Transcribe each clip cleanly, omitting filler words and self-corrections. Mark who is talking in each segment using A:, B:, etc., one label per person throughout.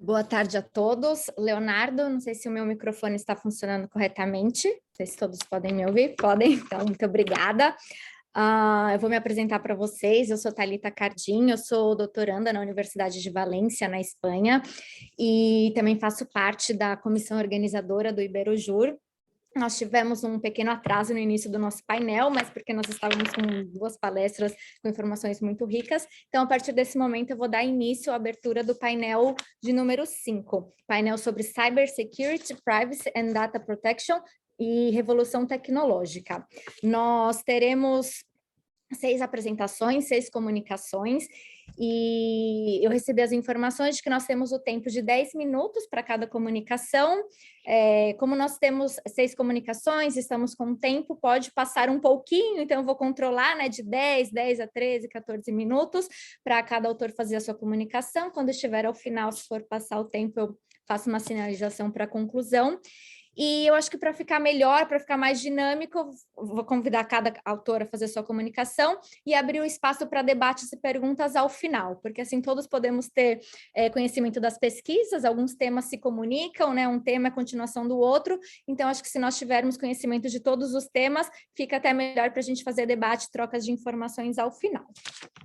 A: Boa tarde a todos. Leonardo, não sei se o meu microfone está funcionando corretamente. Não sei se todos podem me ouvir. Podem, então, muito obrigada. Eu vou me apresentar para vocês. Eu sou Thalita Cardim, eu sou doutoranda na Universidade de Valência, na Espanha, e também faço parte da comissão organizadora do Iberojur. Nós tivemos um pequeno atraso no início do nosso painel, mas porque nós estávamos com duas palestras com informações muito ricas. Então, a partir desse momento, eu vou dar início à abertura do painel de número 5, painel sobre Cybersecurity, Privacy and Data Protection e Revolução Tecnológica. Nós teremos 6 apresentações, 6 comunicações, e eu recebi as informações de que nós temos o tempo de 10 minutos para cada comunicação. Como nós temos 6 comunicações, estamos com tempo, pode passar um pouquinho, então eu vou controlar, né, de 10 a 13, 14 minutos, para cada autor fazer a sua comunicação. Quando estiver ao final, se for passar o tempo, eu faço uma sinalização para a conclusão. E eu acho que para ficar melhor, para ficar mais dinâmico, eu vou convidar cada autor a fazer sua comunicação e abrir o espaço para debates e perguntas ao final, porque assim todos podemos ter conhecimento das pesquisas, alguns temas se comunicam, né? Um tema é continuação do outro, então acho que se nós tivermos conhecimento de todos os temas, fica até melhor para a gente fazer debate, trocas de informações ao final.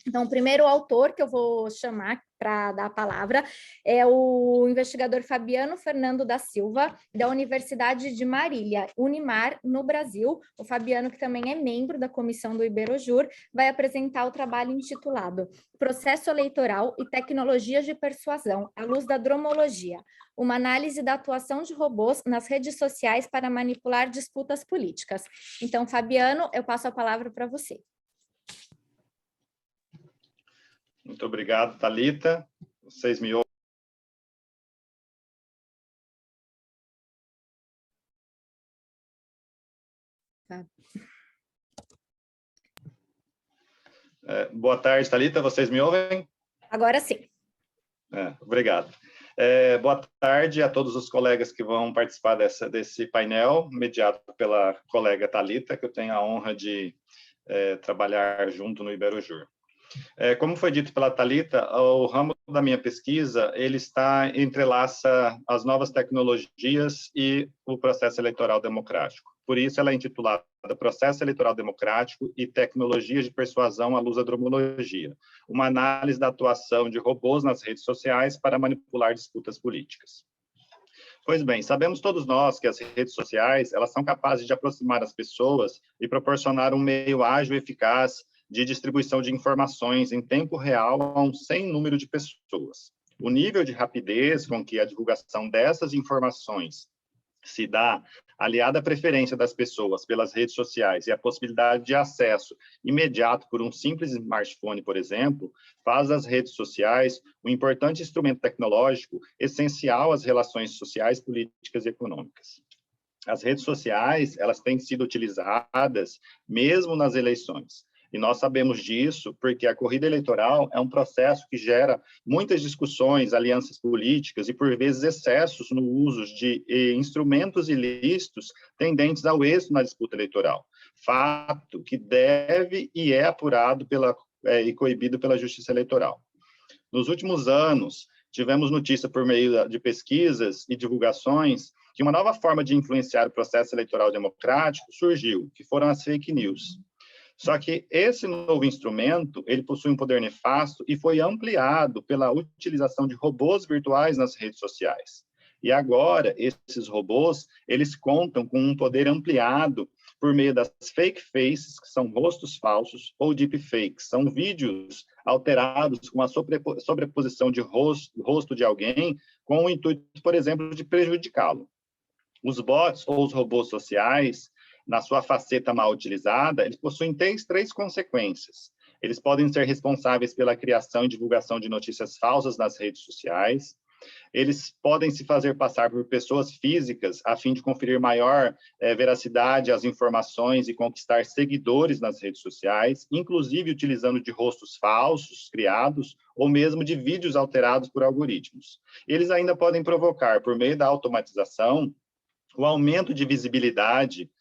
A: Então, o primeiro autor que eu vou chamar para dar a palavra é o investigador Fabiano Fernando da Silva, da Universidade de Marília, Unimar, no Brasil. O Fabiano, que também é membro da comissão do Iberojur, vai apresentar o trabalho intitulado Processo Eleitoral e Tecnologias de Persuasão, à luz da dromologia, uma análise da atuação de robôs nas redes sociais para manipular disputas políticas. Então, Fabiano, eu passo a palavra para você.
B: Muito obrigado, Thalita. Vocês me ouvem?
A: Tá.
B: Boa tarde, Thalita. Vocês me ouvem?
A: Agora sim.
B: Obrigado. Boa tarde a todos os colegas que vão participar desse painel, mediado pela colega Thalita, que eu tenho a honra de trabalhar junto no Iberojur. Como foi dito pela Thalita, o ramo da minha pesquisa, ele entrelaça as novas tecnologias e o processo eleitoral democrático. Por isso, ela é intitulada Processo Eleitoral Democrático e Tecnologias de Persuasão à Luz da Dromologia, uma análise da atuação de robôs nas redes sociais para manipular disputas políticas. Pois bem, sabemos todos nós que as redes sociais, elas são capazes de aproximar as pessoas e proporcionar um meio ágil e eficaz de distribuição de informações em tempo real a um sem número de pessoas. O nível de rapidez com que a divulgação dessas informações se dá, aliada à preferência das pessoas pelas redes sociais e a possibilidade de acesso imediato por um simples smartphone, por exemplo, faz das redes sociais um importante instrumento tecnológico essencial às relações sociais, políticas e econômicas. As redes sociais, elas têm sido utilizadas mesmo nas eleições. E nós sabemos disso porque a corrida eleitoral é um processo que gera muitas discussões, alianças políticas e, por vezes, excessos no uso de instrumentos ilícitos tendentes ao êxito na disputa eleitoral. Fato que deve e é apurado e coibido pela Justiça Eleitoral. Nos últimos anos, tivemos notícia por meio de pesquisas e divulgações que uma nova forma de influenciar o processo eleitoral democrático surgiu, que foram as fake news. Só que esse novo instrumento, ele possui um poder nefasto e foi ampliado pela utilização de robôs virtuais nas redes sociais. E agora, esses robôs, eles contam com um poder ampliado por meio das fake faces, que são rostos falsos, ou deepfakes, são vídeos alterados com a sobreposição de rosto de alguém, com o intuito, por exemplo, de prejudicá-lo. Os bots ou os robôs sociais, na sua faceta mal utilizada, eles possuem três consequências. Eles podem ser responsáveis pela criação e divulgação de notícias falsas nas redes sociais. Eles podem se fazer passar por pessoas físicas a fim de conferir maior veracidade às informações e conquistar seguidores nas redes sociais, inclusive utilizando de rostos falsos criados ou mesmo de vídeos alterados por algoritmos. Eles ainda podem provocar, por meio da automatização, o aumento de visibilidade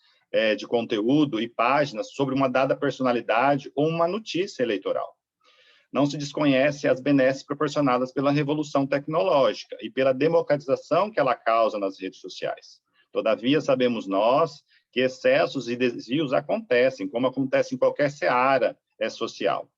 B: de conteúdo e páginas sobre uma dada personalidade ou uma notícia eleitoral. não se desconhece as benesses proporcionadas pela revolução tecnológica e pela democratização que ela causa nas redes sociais. Todavia, sabemos nós que excessos e desvios acontecem, como acontece em qualquer seara social.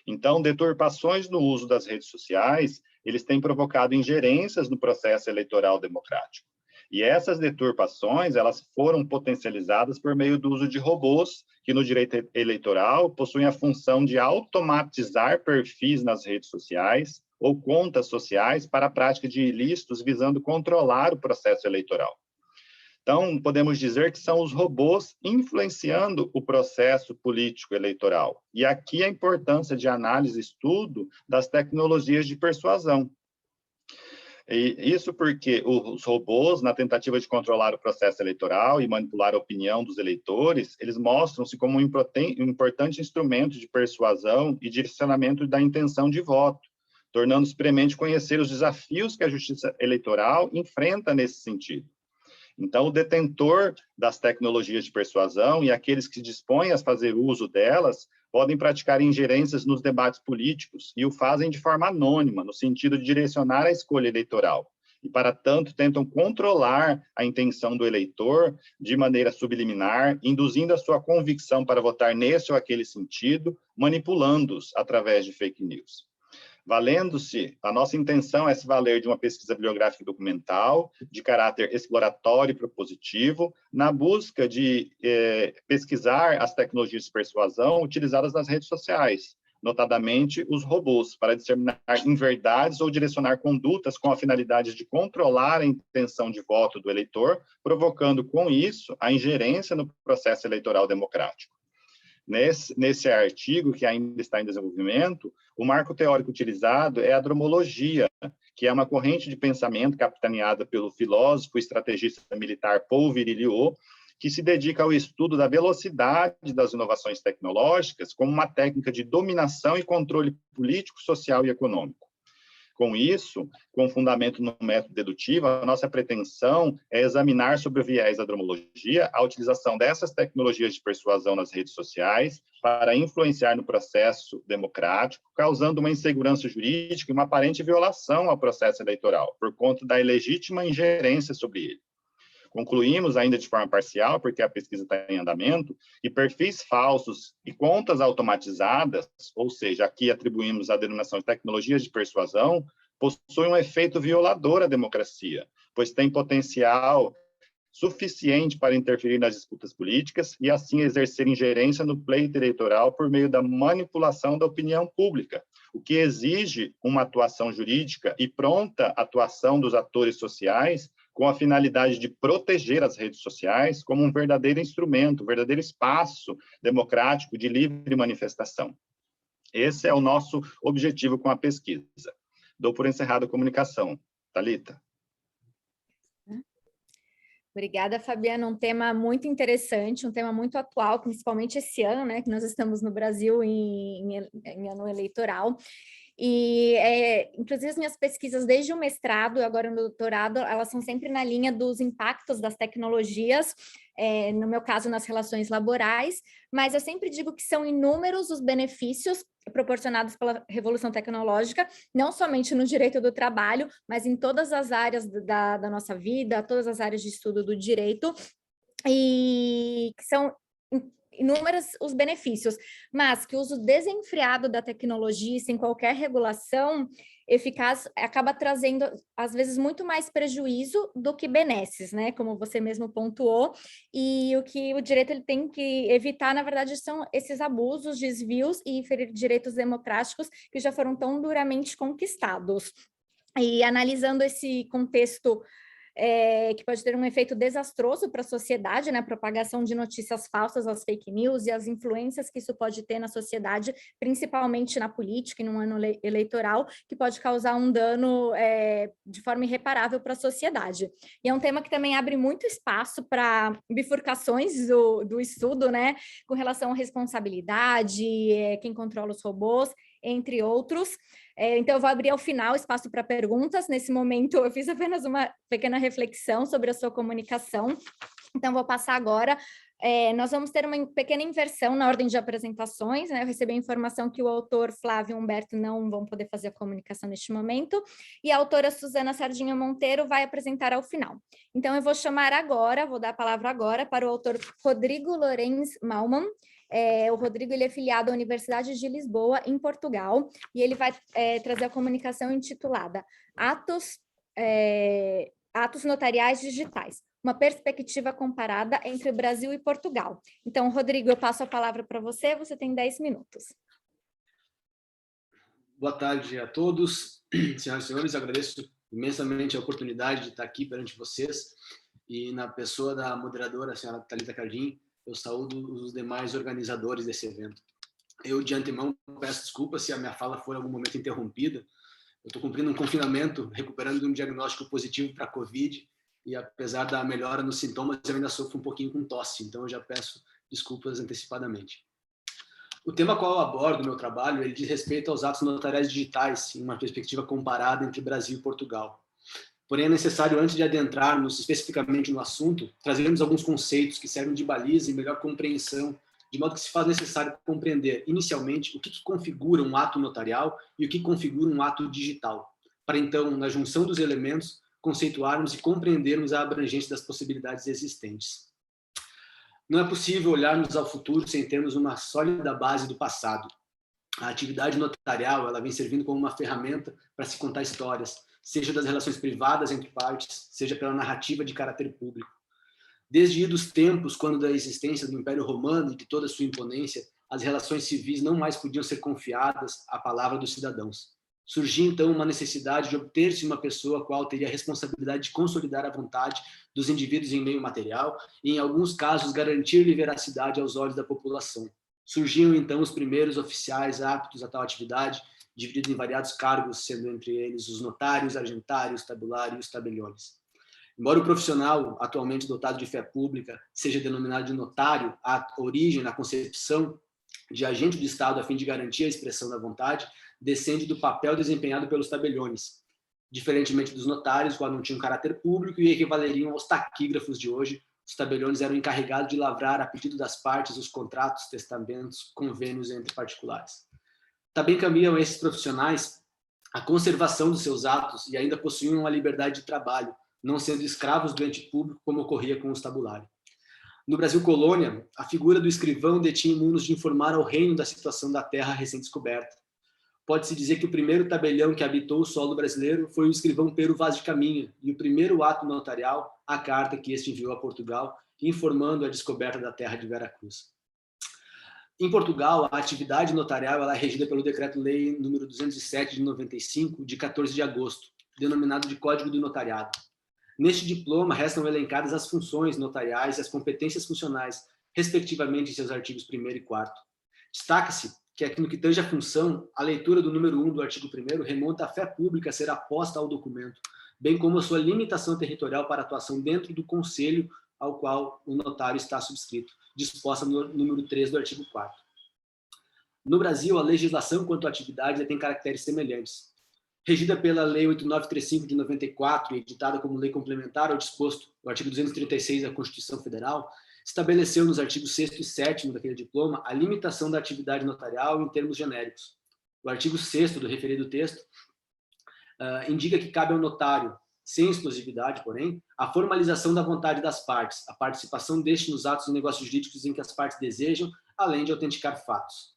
B: Então, deturpações no uso das redes sociais, eles têm provocado ingerências no processo eleitoral democrático. E essas deturpações, elas foram potencializadas por meio do uso de robôs, que no direito eleitoral possuem a função de automatizar perfis nas redes sociais ou contas sociais para a prática de ilícitos visando controlar o processo eleitoral. Então, podemos dizer que são os robôs influenciando o processo político eleitoral. E aqui a importância de análise e estudo das tecnologias de persuasão. E isso porque os robôs, na tentativa de controlar o processo eleitoral e manipular a opinião dos eleitores, eles mostram-se como um importante instrumento de persuasão e direcionamento da intenção de voto, tornando-se premente conhecer os desafios que a justiça eleitoral enfrenta nesse sentido. Então, o detentor das tecnologias de persuasão e aqueles que dispõem a fazer uso delas podem praticar ingerências nos debates políticos e o fazem de forma anônima, no sentido de direcionar a escolha eleitoral. E, para tanto, tentam controlar a intenção do eleitor de maneira subliminar, induzindo a sua convicção para votar nesse ou aquele sentido, manipulando-os através de fake news. Valendo-se, a nossa intenção é se valer de uma pesquisa bibliográfica documental, de caráter exploratório e propositivo, na busca de pesquisar as tecnologias de persuasão utilizadas nas redes sociais, notadamente os robôs, para discerninar inverdades ou direcionar condutas com a finalidade de controlar a intenção de voto do eleitor, provocando com isso a ingerência no processo eleitoral democrático. Nesse artigo, que ainda está em desenvolvimento, o marco teórico utilizado é a dromologia, que é uma corrente de pensamento capitaneada pelo filósofo e estrategista militar Paul Virilio, que se dedica ao estudo da velocidade das inovações tecnológicas como uma técnica de dominação e controle político, social e econômico. Com isso, com fundamento no método dedutivo, a nossa pretensão é examinar sobre o viés da dromologia a utilização dessas tecnologias de persuasão nas redes sociais para influenciar no processo democrático, causando uma insegurança jurídica e uma aparente violação ao processo eleitoral, por conta da ilegítima ingerência sobre ele. Concluímos, ainda de forma parcial, porque a pesquisa está em andamento, que perfis falsos e contas automatizadas, ou seja, aqui atribuímos a denominação de tecnologias de persuasão, possuem um efeito violador à democracia, pois tem potencial suficiente para interferir nas disputas políticas e, assim, exercer ingerência no pleito eleitoral por meio da manipulação da opinião pública, o que exige uma atuação jurídica e pronta atuação dos atores sociais com a finalidade de proteger as redes sociais como um verdadeiro instrumento, um verdadeiro espaço democrático de livre manifestação. Esse é o nosso objetivo com a pesquisa. Dou por encerrada a comunicação. Thalita.
A: Obrigada, Fabiana. Um tema muito interessante, um tema muito atual, principalmente esse ano, né, que nós estamos no Brasil em ano eleitoral. E, inclusive, as minhas pesquisas desde o mestrado e agora no doutorado, elas são sempre na linha dos impactos das tecnologias, no meu caso, nas relações laborais, mas eu sempre digo que são inúmeros os benefícios proporcionados pela revolução tecnológica, não somente no direito do trabalho, mas em todas as áreas da nossa vida, todas as áreas de estudo do direito, e que são inúmeros os benefícios, mas que o uso desenfreado da tecnologia, sem qualquer regulação eficaz, acaba trazendo, às vezes, muito mais prejuízo do que benesses, né? Como você mesmo pontuou, e o que o direito ele tem que evitar, na verdade, são esses abusos, desvios e ferir direitos democráticos que já foram tão duramente conquistados. E analisando esse contexto que pode ter um efeito desastroso para a sociedade, né? A propagação de notícias falsas, as fake news e as influências que isso pode ter na sociedade, principalmente na política e no ano eleitoral, que pode causar um dano de forma irreparável para a sociedade. E é um tema que também abre muito espaço para bifurcações do estudo, né? Com relação à responsabilidade, quem controla os robôs, entre outros. Então, eu vou abrir ao final espaço para perguntas. Nesse momento, eu fiz apenas uma pequena reflexão sobre a sua comunicação. Então, vou passar agora. Nós vamos ter uma pequena inversão na ordem de apresentações, né? Eu recebi a informação que o autor Flávio e Humberto não vão poder fazer a comunicação neste momento, e a autora Suzana Sardinha Monteiro vai apresentar ao final. Então, eu vou chamar agora, vou dar a palavra agora para o autor Rodrigo Lorenz Malman. O Rodrigo ele é filiado à Universidade de Lisboa, em Portugal, e ele vai trazer a comunicação intitulada Atos Notariais Digitais, uma perspectiva comparada entre o Brasil e Portugal. Então, Rodrigo, eu passo a palavra para você, você tem 10 minutos.
C: Boa tarde a todos, senhoras e senhores, agradeço imensamente a oportunidade de estar aqui perante vocês e na pessoa da moderadora, a senhora Thalita Cardim, eu saúdo os demais organizadores desse evento. Eu, de antemão, peço desculpas se a minha fala for em algum momento interrompida. Eu estou cumprindo um confinamento, recuperando de um diagnóstico positivo para a Covid, e apesar da melhora nos sintomas, eu ainda sofro um pouquinho com tosse, então eu já peço desculpas antecipadamente. O tema qual eu abordo no meu trabalho, ele diz respeito aos atos notariais digitais, em uma perspectiva comparada entre Brasil e Portugal. Porém, é necessário, antes de adentrarmos especificamente no assunto, trazermos alguns conceitos que servem de baliza e melhor compreensão, de modo que se faz necessário compreender, inicialmente, o que configura um ato notarial e o que configura um ato digital, para então, na junção dos elementos, conceituarmos e compreendermos a abrangência das possibilidades existentes. Não é possível olharmos ao futuro sem termos uma sólida base do passado. A atividade notarial ela vem servindo como uma ferramenta para se contar histórias, seja das relações privadas entre partes, seja pela narrativa de caráter público. Desde dos tempos, quando da existência do Império Romano e de toda a sua imponência, as relações civis não mais podiam ser confiadas à palavra dos cidadãos. Surgia, então, uma necessidade de obter-se uma pessoa a qual teria a responsabilidade de consolidar a vontade dos indivíduos em meio material e, em alguns casos, garantir-lhe veracidade aos olhos da população. Surgiam, então, os primeiros oficiais aptos a tal atividade, divididos em variados cargos, sendo entre eles os notários, argentários, tabulários e os tabeliones. Embora o profissional, atualmente dotado de fé pública, seja denominado de notário, a origem, na concepção de agente do Estado a fim de garantir a expressão da vontade, descende do papel desempenhado pelos tabeliones, diferentemente dos notários, quando não tinham caráter público e equivaleriam aos taquígrafos de hoje. Os tabeliones eram encarregados de lavrar, a pedido das partes, os contratos, testamentos, convênios entre particulares. Também caminham esses profissionais a conservação dos seus atos e ainda possuíam a liberdade de trabalho, não sendo escravos do ente público, como ocorria com os tabulários. No Brasil colônia, a figura do escrivão detinha mundos de informar ao reino da situação da terra recém-descoberta. Pode-se dizer que o primeiro tabelião que habitou o solo brasileiro foi o escrivão Pero Vaz de Caminha, e o primeiro ato notarial, a carta que este enviou a Portugal, informando a descoberta da terra de Veracruz. Em Portugal, a atividade notarial ela é regida pelo Decreto-Lei número 207 de 95, de 14 de agosto, denominado de Código do Notariado. Neste diploma, restam elencadas as funções notariais e as competências funcionais, respectivamente em seus artigos 1º e 4º. Destaca-se que aqui no que tange a função, a leitura do número 1 do artigo 1º remonta à fé pública a ser aposta ao documento, bem como a sua limitação territorial para atuação dentro do conselho ao qual o notário está subscrito, disposta no número 3 do artigo 4º. No Brasil, a legislação quanto à atividade tem caracteres semelhantes. Regida pela Lei 8935 de 94 e editada como lei complementar ao disposto no artigo 236 da Constituição Federal, estabeleceu nos artigos 6º e 7º daquele diploma a limitação da atividade notarial em termos genéricos. O artigo 6º do referido texto indica que cabe ao notário, sem exclusividade, porém, a formalização da vontade das partes, a participação deste nos atos de negócios jurídicos em que as partes desejam, além de autenticar fatos.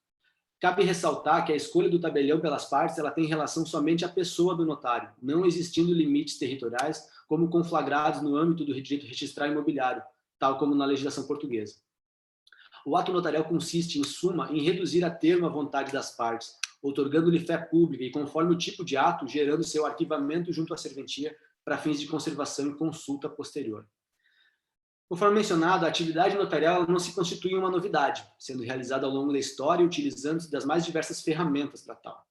C: Cabe ressaltar que a escolha do tabelião pelas partes ela tem relação somente à pessoa do notário, não existindo limites territoriais como conflagrados no âmbito do direito registral imobiliário, tal como na legislação portuguesa. O ato notarial consiste, em suma, em reduzir a termo a vontade das partes, outorgando-lhe fé pública e, conforme o tipo de ato, gerando seu arquivamento junto à serventia para fins de conservação e consulta posterior. Conforme mencionado, a atividade notarial não se constitui uma novidade, sendo realizada ao longo da história e utilizando-se das mais diversas ferramentas para tal.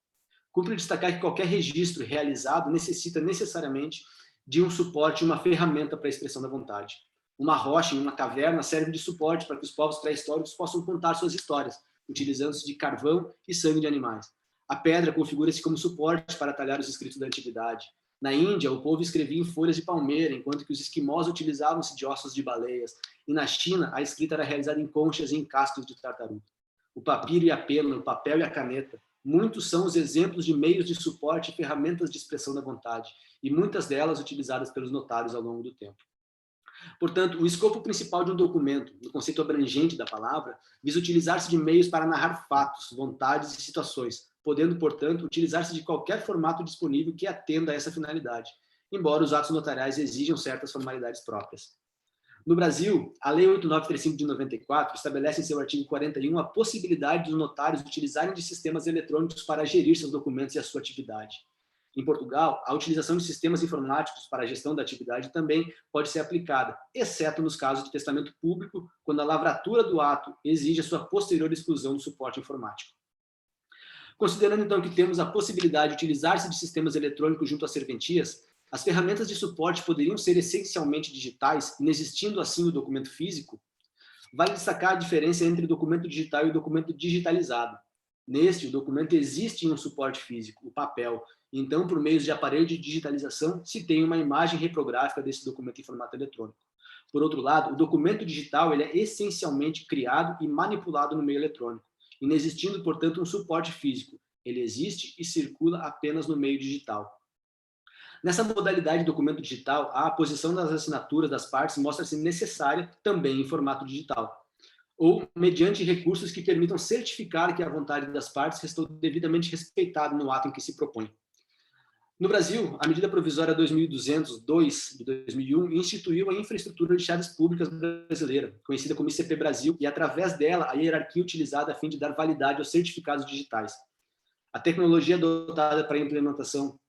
C: Cumpre destacar que qualquer registro realizado necessita necessariamente de um suporte e uma ferramenta para a expressão da vontade. Uma rocha em uma caverna serve de suporte para que os povos pré-históricos possam contar suas histórias, utilizando-se de carvão e sangue de animais. A pedra configura-se como suporte para talhar os escritos da antiguidade. Na Índia, o povo escrevia em folhas de palmeira, enquanto que os esquimós utilizavam-se de ossos de baleias. E na China, a escrita era realizada em conchas e em cascos de tartaruga. O papiro e a pena, o papel e a caneta, muitos são os exemplos de meios de suporte e ferramentas de expressão da vontade, e muitas delas utilizadas pelos notários ao longo do tempo. Portanto, o escopo principal de um documento, no conceito abrangente da palavra, visa utilizar-se de meios para narrar fatos, vontades e situações, podendo, portanto, utilizar-se de qualquer formato disponível que atenda a essa finalidade, embora os atos notariais exijam certas formalidades próprias. No Brasil, a Lei 8935 de 94 estabelece em seu artigo 41 a possibilidade dos notários utilizarem de sistemas eletrônicos para gerir seus documentos e a sua atividade. Em Portugal, a utilização de sistemas informáticos para a gestão da atividade também pode ser aplicada, exceto nos casos de testamento público, quando a lavratura do ato exige a sua posterior exclusão do suporte informático. Considerando, então, que temos a possibilidade de utilizar-se de sistemas eletrônicos junto às serventias, as ferramentas de suporte poderiam ser essencialmente digitais, inexistindo assim o documento físico. Vale destacar a diferença entre o documento digital e o documento digitalizado. Neste, o documento existe em um suporte físico, o papel. Então, por meio de aparelho de digitalização, se tem uma imagem reprográfica desse documento em formato eletrônico. Por outro lado, o documento digital ele é essencialmente criado e manipulado no meio eletrônico, inexistindo, portanto, um suporte físico. Ele existe e circula apenas no meio digital. Nessa modalidade de documento digital, a posição das assinaturas das partes mostra-se necessária também em formato digital, ou mediante recursos que permitam certificar que a vontade das partes restou devidamente respeitada no ato em que se propõe. No Brasil, a medida provisória 2202 de 2001 instituiu a infraestrutura de chaves públicas brasileira, conhecida como ICP Brasil, e através dela a hierarquia utilizada a fim de dar validade aos certificados digitais. A tecnologia adotada para a implementação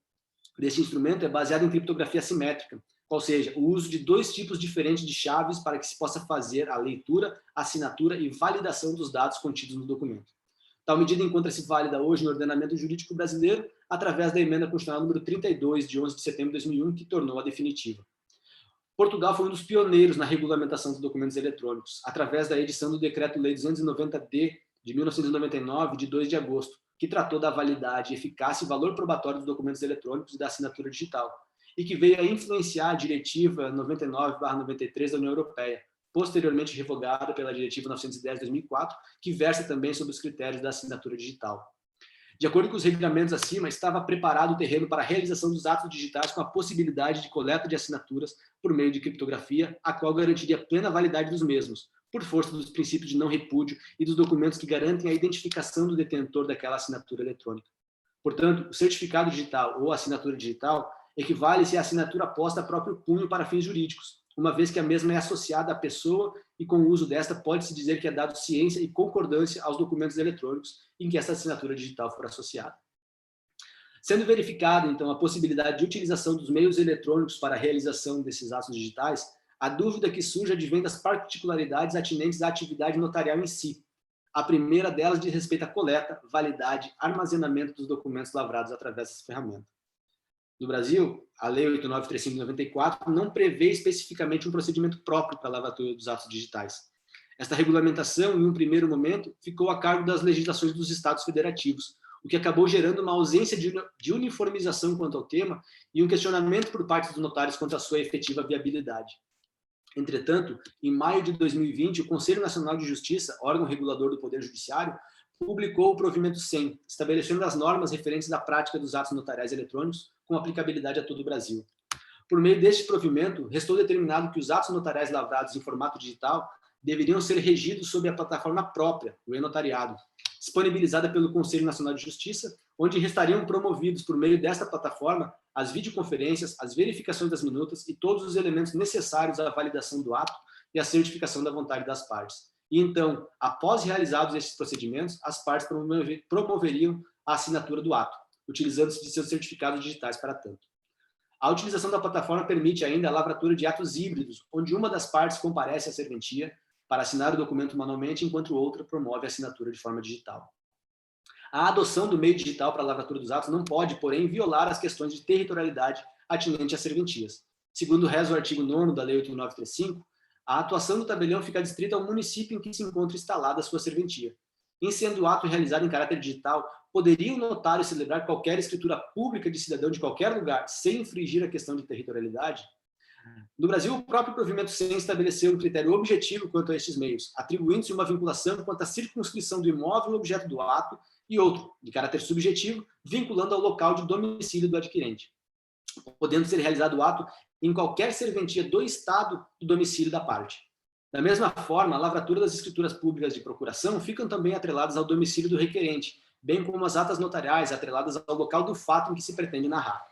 C: desse instrumento é baseada em criptografia assimétrica, ou seja, o uso de dois tipos diferentes de chaves para que se possa fazer a leitura, assinatura e validação dos dados contidos no documento. Tal medida encontra-se válida hoje no ordenamento jurídico brasileiro através da emenda constitucional número 32, de 11 de setembro de 2001, que tornou-a definitiva. Portugal foi um dos pioneiros na regulamentação dos documentos eletrônicos, através da edição do Decreto-Lei 290-D, de 1999, de 2 de agosto, que tratou da validade, eficácia e valor probatório dos documentos eletrônicos e da assinatura digital, e que veio a influenciar a Diretiva 99/93 da União Europeia, posteriormente revogada pela Diretiva 910/2004, que versa também sobre os critérios da assinatura digital. De acordo com os regulamentos acima, estava preparado o terreno para a realização dos atos digitais com a possibilidade de coleta de assinaturas por meio de criptografia, a qual garantiria plena validade dos mesmos, por força dos princípios de não repúdio e dos documentos que garantem a identificação do detentor daquela assinatura eletrônica. Portanto, o certificado digital ou assinatura digital equivale-se à assinatura posta a próprio punho para fins jurídicos, uma vez que a mesma é associada à pessoa e com o uso desta pode-se dizer que é dado ciência e concordância aos documentos eletrônicos em que essa assinatura digital for associada. Sendo verificada, então, a possibilidade de utilização dos meios eletrônicos para a realização desses atos digitais, a dúvida que surge advém das particularidades atinentes à atividade notarial em si. A primeira delas diz respeito à coleta, validade, armazenamento dos documentos lavrados através dessa ferramenta. No Brasil, a Lei 8935 de 94 não prevê especificamente um procedimento próprio para a lavratura dos atos digitais. Esta regulamentação, em um primeiro momento, ficou a cargo das legislações dos Estados federativos, o que acabou gerando uma ausência de uniformização quanto ao tema e um questionamento por parte dos notários quanto à sua efetiva viabilidade. Entretanto, em maio de 2020, o Conselho Nacional de Justiça, órgão regulador do Poder Judiciário, publicou o provimento 100, estabelecendo as normas referentes à prática dos atos notariais eletrônicos com aplicabilidade a todo o Brasil. Por meio deste provimento, restou determinado que os atos notariais lavrados em formato digital deveriam ser regidos sob a plataforma própria, o e-notariado, disponibilizada pelo Conselho Nacional de Justiça, onde restariam promovidos por meio desta plataforma as videoconferências, as verificações das minutas e todos os elementos necessários à validação do ato e à certificação da vontade das partes. E então, após realizados esses procedimentos, as partes promoveriam a assinatura do ato, utilizando-se de seus certificados digitais para tanto. A utilização da plataforma permite ainda a lavratura de atos híbridos, onde uma das partes comparece à serventia para assinar o documento manualmente, enquanto outra promove a assinatura de forma digital. A adoção do meio digital para a lavratura dos atos não pode, porém, violar as questões de territorialidade atinente às serventias. Segundo reza o artigo 9º da Lei 8935, a atuação do tabelião fica adstrita ao município em que se encontra instalada a sua serventia. Em sendo o ato realizado em caráter digital, poderia o notário celebrar qualquer escritura pública de cidadão de qualquer lugar sem infringir a questão de territorialidade? No Brasil, o próprio provimento 100 estabeleceu um critério objetivo quanto a estes meios, atribuindo-se uma vinculação quanto à circunscrição do imóvel objeto do ato e outro, de caráter subjetivo, vinculando ao local de domicílio do adquirente, podendo ser realizado o ato em qualquer serventia do Estado do domicílio da parte. Da mesma forma, a lavratura das escrituras públicas de procuração ficam também atreladas ao domicílio do requerente, bem como as atas notariais atreladas ao local do fato em que se pretende narrar.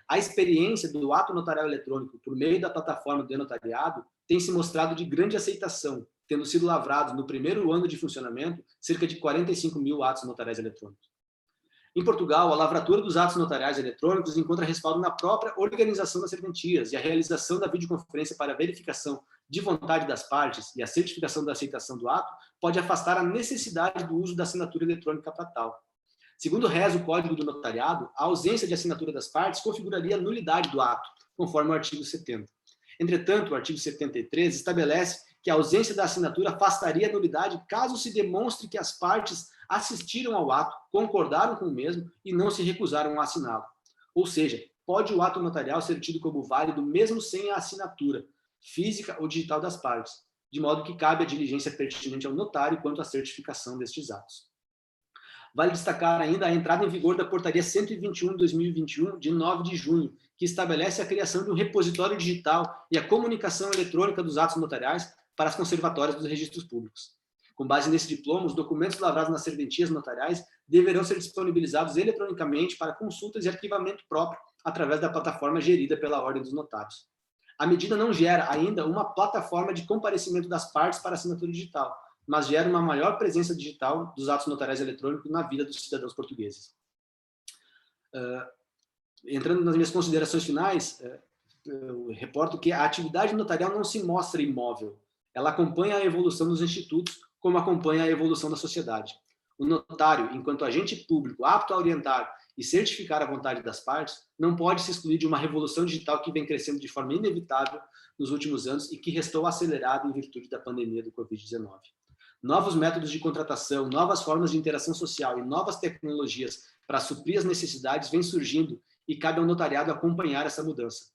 C: A experiência do ato notarial eletrônico por meio da plataforma do e-notariado tem se mostrado de grande aceitação, tendo sido lavrados no primeiro ano de funcionamento cerca de 45 mil atos notariais eletrônicos. Em Portugal, a lavratura dos atos notariais eletrônicos encontra respaldo na própria organização das serventias e a realização da videoconferência para verificação de vontade das partes e a certificação da aceitação do ato pode afastar a necessidade do uso da assinatura eletrônica para tal. Segundo reza o Código do Notariado, a ausência de assinatura das partes configuraria a nulidade do ato, conforme o artigo 70. Entretanto, o artigo 73 estabelece que a ausência da assinatura afastaria a nulidade caso se demonstre que as partes assistiram ao ato, concordaram com o mesmo e não se recusaram a assiná-lo. Ou seja, pode o ato notarial ser tido como válido mesmo sem a assinatura, física ou digital das partes, de modo que cabe a diligência pertinente ao notário quanto à certificação destes atos. Vale destacar ainda a entrada em vigor da Portaria 121/2021, de 9 de junho, que estabelece a criação de um repositório digital e a comunicação eletrônica dos atos notariais para as conservatórias dos registros públicos. Com base nesse diploma, os documentos lavrados nas serventias notariais deverão ser disponibilizados eletronicamente para consultas e arquivamento próprio através da plataforma gerida pela Ordem dos Notários. A medida não gera ainda uma plataforma de comparecimento das partes para assinatura digital, mas gera uma maior presença digital dos atos notariais eletrônicos na vida dos cidadãos portugueses. Entrando nas minhas considerações finais, eu reporto que a atividade notarial não se mostra imóvel. Ela acompanha a evolução dos institutos, como acompanha a evolução da sociedade. O notário, enquanto agente público apto a orientar e certificar a vontade das partes, não pode se excluir de uma revolução digital que vem crescendo de forma inevitável nos últimos anos e que restou acelerada em virtude da pandemia do Covid-19. Novos métodos de contratação, novas formas de interação social e novas tecnologias para suprir as necessidades vêm surgindo e cabe ao notariado acompanhar essa mudança.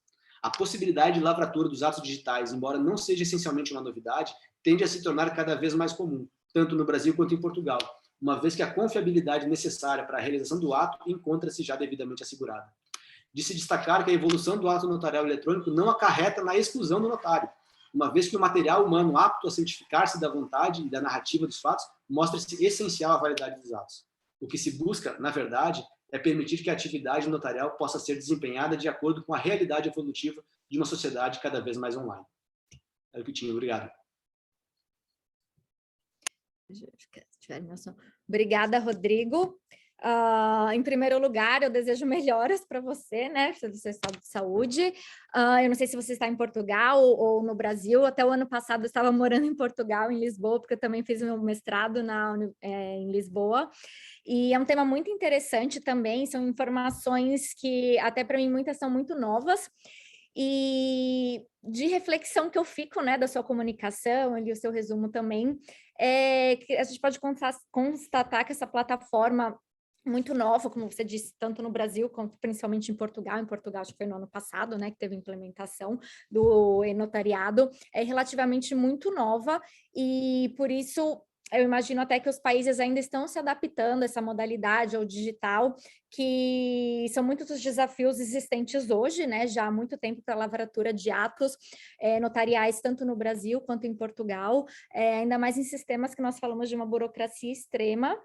C: A possibilidade de lavratura dos atos digitais, embora não seja essencialmente uma novidade, tende a se tornar cada vez mais comum, tanto no Brasil quanto em Portugal, uma vez que a confiabilidade necessária para a realização do ato encontra-se já devidamente assegurada. De se destacar que a evolução do ato notarial eletrônico não acarreta na exclusão do notário, uma vez que o material humano apto a certificar-se da vontade e da narrativa dos fatos mostra-se essencial à validade dos atos. O que se busca, na verdade, é permitir que a atividade notarial possa ser desempenhada de acordo com a realidade evolutiva de uma sociedade cada vez mais online. É o que tinha. Obrigado.
A: Obrigada, Rodrigo. Em primeiro lugar, eu desejo melhoras para você, né, do seu estado de saúde. Eu não sei se você está em Portugal ou no Brasil. Até o ano passado eu estava morando em Portugal, em Lisboa, porque eu também fiz meu mestrado em Lisboa. E é um tema muito interessante também, são informações que até para mim muitas são muito novas. E de reflexão que eu fico, né, da sua comunicação, ali o seu resumo também, que a gente pode constatar que essa plataforma muito nova, como você disse, tanto no Brasil quanto principalmente em Portugal. Em Portugal, acho que foi no ano passado, né, que teve a implementação do e-notariado, é relativamente muito nova e por isso eu imagino até que os países ainda estão se adaptando a essa modalidade ao digital, que são muitos os desafios existentes hoje, né, já há muito tempo para a lavratura de atos notariais, tanto no Brasil quanto em Portugal, ainda mais em sistemas que nós falamos de uma burocracia extrema,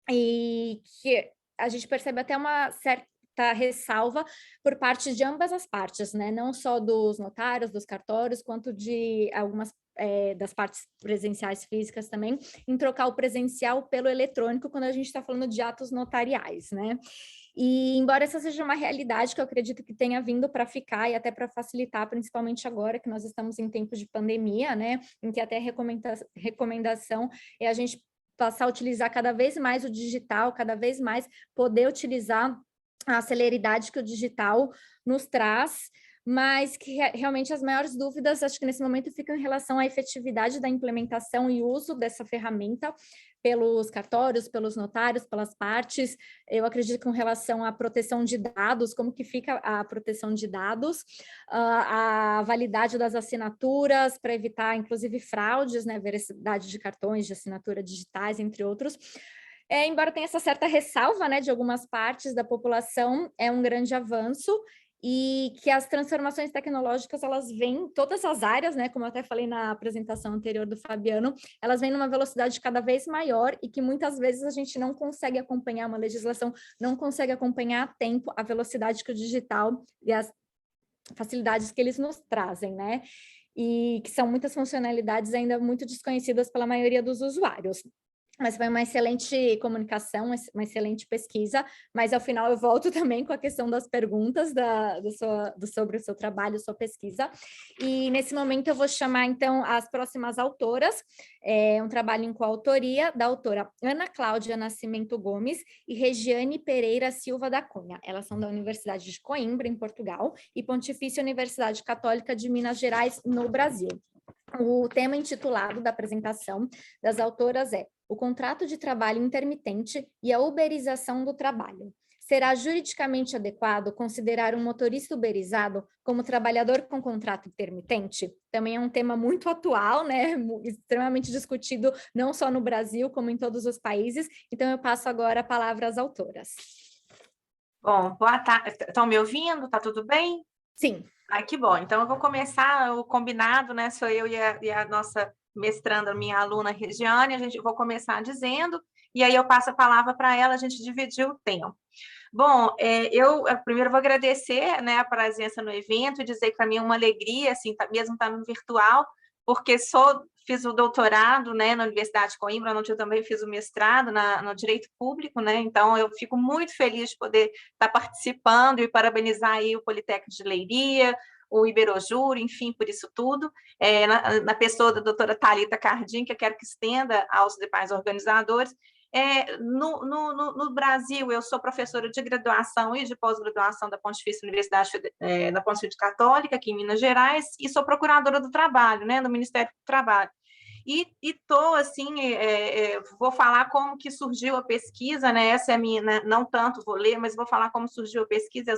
A: e que a gente percebe até uma certa ressalva por parte de ambas as partes, né? Não só dos notários, dos cartórios, quanto de algumas das partes presenciais físicas também, em trocar o presencial pelo eletrônico quando a gente está falando de atos notariais, né? E embora essa seja uma realidade que eu acredito que tenha vindo para ficar e até para facilitar, principalmente agora que nós estamos em tempos de pandemia, né? Em que até a recomendação é a gente passar a utilizar cada vez mais o digital, cada vez mais poder utilizar a celeridade que o digital nos traz. mas que realmente as maiores dúvidas, acho que nesse momento, ficam em relação à efetividade da implementação e uso dessa ferramenta pelos cartórios, pelos notários, pelas partes. Eu acredito que com relação à proteção de dados, como que fica a proteção de dados, a validade das assinaturas, para evitar, inclusive, fraudes, né, veracidade de cartões de assinatura digitais, entre outros. Embora tenha essa certa ressalva, né, de algumas partes da população, é um grande avanço, e que as transformações tecnológicas, elas vêm em todas as áreas, né, como eu até falei na apresentação anterior do Fabiano, elas vêm numa velocidade cada vez maior e que muitas vezes a gente não consegue acompanhar, uma legislação não consegue acompanhar a tempo a velocidade que o digital e as facilidades que eles nos trazem, né, e que são muitas funcionalidades ainda muito desconhecidas pela maioria dos usuários. Mas foi uma excelente comunicação, uma excelente pesquisa, mas ao final eu volto também com a questão das perguntas sobre o seu trabalho, sua pesquisa. E nesse momento eu vou chamar então as próximas autoras, um trabalho em coautoria da autora Ana Cláudia Nascimento Gomes e Regiane Pereira Silva da Cunha. Elas são da Universidade de Coimbra, em Portugal, e Pontifícia Universidade Católica de Minas Gerais, no Brasil. O tema intitulado da apresentação das autoras é o contrato de trabalho intermitente e a uberização do trabalho. Será juridicamente adequado considerar um motorista uberizado como trabalhador com contrato intermitente? Também é um tema muito atual, né? Extremamente discutido, não só no Brasil, como em todos os países. Então, eu passo agora a palavra às autoras.
D: Bom, boa tarde. Estão me ouvindo? Tá tudo bem?
A: Sim.
D: Ai, que bom. Então, eu vou começar o combinado, né? Sou eu e a nossa mestranda, minha aluna Regiane, vou começar dizendo, e aí eu passo a palavra para ela, a gente dividir o tempo. Bom, eu primeiro vou agradecer, né, a presença no evento e dizer que para mim é uma alegria, assim, mesmo estar no virtual, porque fiz o doutorado, né, na Universidade de Coimbra, onde eu também fiz o mestrado no Direito Público, né, então eu fico muito feliz de poder estar participando e parabenizar aí o Politécnico de Leiria, o Iberojur, enfim, por isso tudo, na pessoa da doutora Thalita Cardim, que eu quero que estenda aos demais organizadores. No Brasil, eu sou professora de graduação e de pós-graduação da Pontifícia Universidade da Pontifícia Católica, aqui em Minas Gerais, e sou procuradora do trabalho, né, no Ministério do Trabalho. E estou, assim, vou falar como que surgiu a pesquisa, né, essa é a minha, né, não tanto vou ler, mas vou falar como surgiu a pesquisa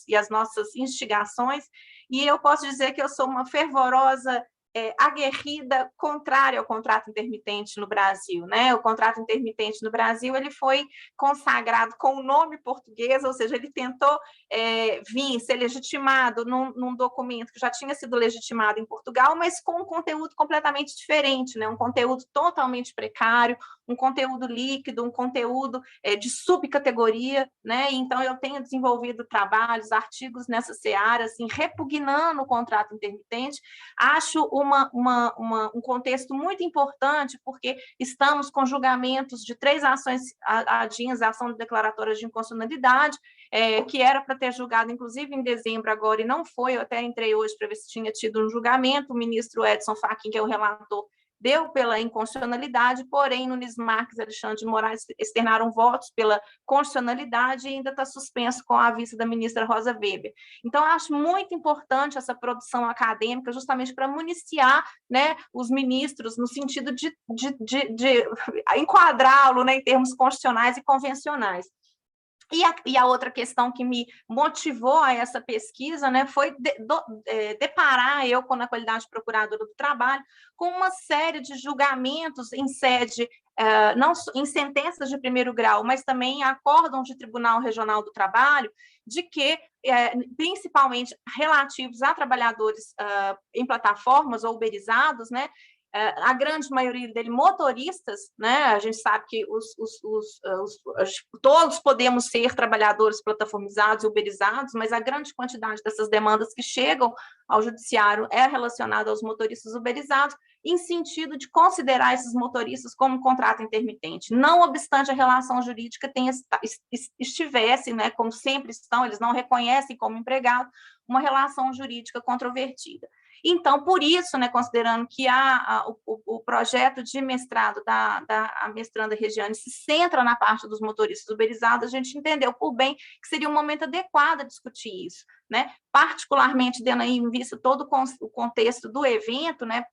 D: e as nossas instigações, e eu posso dizer que eu sou uma fervorosa aguerrida contrária ao contrato intermitente no Brasil, né? O contrato intermitente no Brasil ele foi consagrado com o nome português, ou seja, ele tentou vir ser legitimado num documento que já tinha sido legitimado em Portugal, mas com um conteúdo completamente diferente, né? Um conteúdo totalmente precário, um conteúdo líquido, um conteúdo de subcategoria, né? Então eu tenho desenvolvido trabalhos, artigos nessa seara, assim, repugnando o contrato intermitente. Acho um contexto muito importante, porque estamos com julgamentos de 3 ações ADINs, ação declaratória de inconstitucionalidade, que era para ter julgado, inclusive, em dezembro agora, e não foi. Eu até entrei hoje para ver se tinha tido um julgamento. O ministro Edson Fachin, que é o relator, deu pela inconstitucionalidade, porém, Nunes Marques e Alexandre de Moraes externaram votos pela constitucionalidade e ainda está suspenso com a vista da ministra Rosa Weber. Então, eu acho muito importante essa produção acadêmica, justamente para municiar, né, os ministros, no sentido de enquadrá-lo, né, em termos constitucionais e convencionais. E a outra questão que me motivou a essa pesquisa, né, foi deparar eu, na qualidade de procuradora do trabalho, com uma série de julgamentos em sede, não em sentenças de primeiro grau, mas também em acórdãos de Tribunal Regional do Trabalho, de que, principalmente relativos a trabalhadores em plataformas ou uberizados, né, a grande maioria dele motoristas, né? A gente sabe que todos podemos ser trabalhadores plataformizados e uberizados, mas a grande quantidade dessas demandas que chegam ao judiciário é relacionada aos motoristas uberizados, em sentido de considerar esses motoristas como contrato intermitente, não obstante a relação jurídica estivesse, né, como sempre estão, eles não reconhecem como empregado, uma relação jurídica controvertida. Então, por isso, né, considerando que o projeto de mestrado da mestranda Regiane se centra na parte dos motoristas uberizados, a gente entendeu por bem que seria um momento adequado a discutir isso, né? Particularmente tendo aí em vista todo o contexto do evento, né?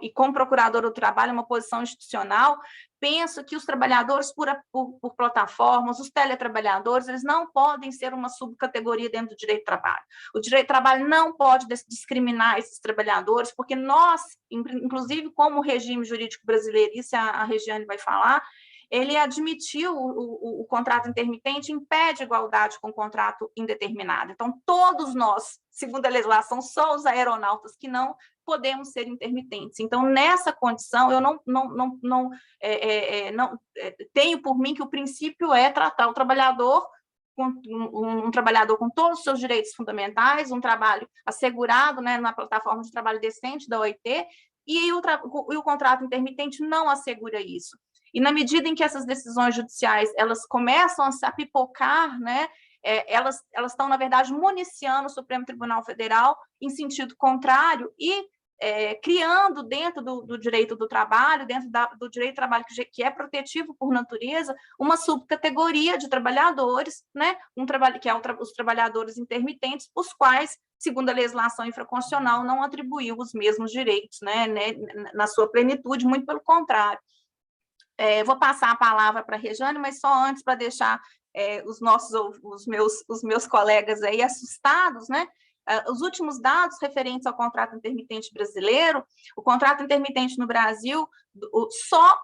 D: E como procuradora do trabalho, uma posição institucional, penso que os trabalhadores por plataformas, os teletrabalhadores, eles não podem ser uma subcategoria dentro do direito do trabalho. O direito do trabalho não pode discriminar esses trabalhadores, porque nós, inclusive como regime jurídico brasileiro, isso a Regiane vai falar, ele admitiu o contrato intermitente, impede igualdade com o contrato indeterminado. Então, todos nós, segundo a legislação, só os aeronautas que não podemos ser intermitentes. Então, nessa condição, eu não tenho por mim que o princípio é tratar o trabalhador um trabalhador com todos os seus direitos fundamentais, um trabalho assegurado, né, na plataforma de trabalho decente da OIT, e o contrato intermitente não assegura isso. E na medida em que essas decisões judiciais elas começam a se pipocar, né, elas estão, na verdade, municiando o Supremo Tribunal Federal em sentido contrário e criando dentro do direito do trabalho, dentro do direito do trabalho que é protetivo por natureza, uma subcategoria de trabalhadores, né, que é os trabalhadores intermitentes, os quais, segundo a legislação infraconstitucional, não atribuiu os mesmos direitos, né, na sua plenitude, muito pelo contrário. Vou passar a palavra para a Regiane, mas só antes para deixar os meus colegas aí assustados, né? Os últimos dados referentes ao contrato intermitente brasileiro, o contrato intermitente no Brasil, só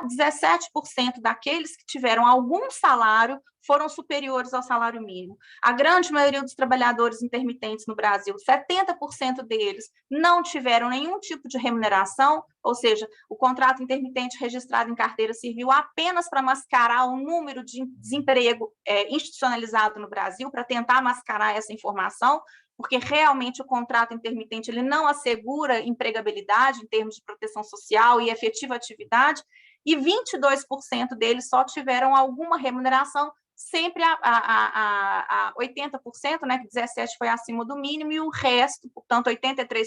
D: 17% daqueles que tiveram algum salário foram superiores ao salário mínimo. A grande maioria dos trabalhadores intermitentes no Brasil, 70% deles, não tiveram nenhum tipo de remuneração, ou seja, o contrato intermitente registrado em carteira serviu apenas para mascarar o número de desemprego institucionalizado no Brasil, para tentar mascarar essa informação, porque realmente o contrato intermitente ele não assegura empregabilidade em termos de proteção social e efetiva atividade, e 22% deles só tiveram alguma remuneração, sempre a 80%, né, que 17% foi acima do mínimo, e o resto, portanto, 83%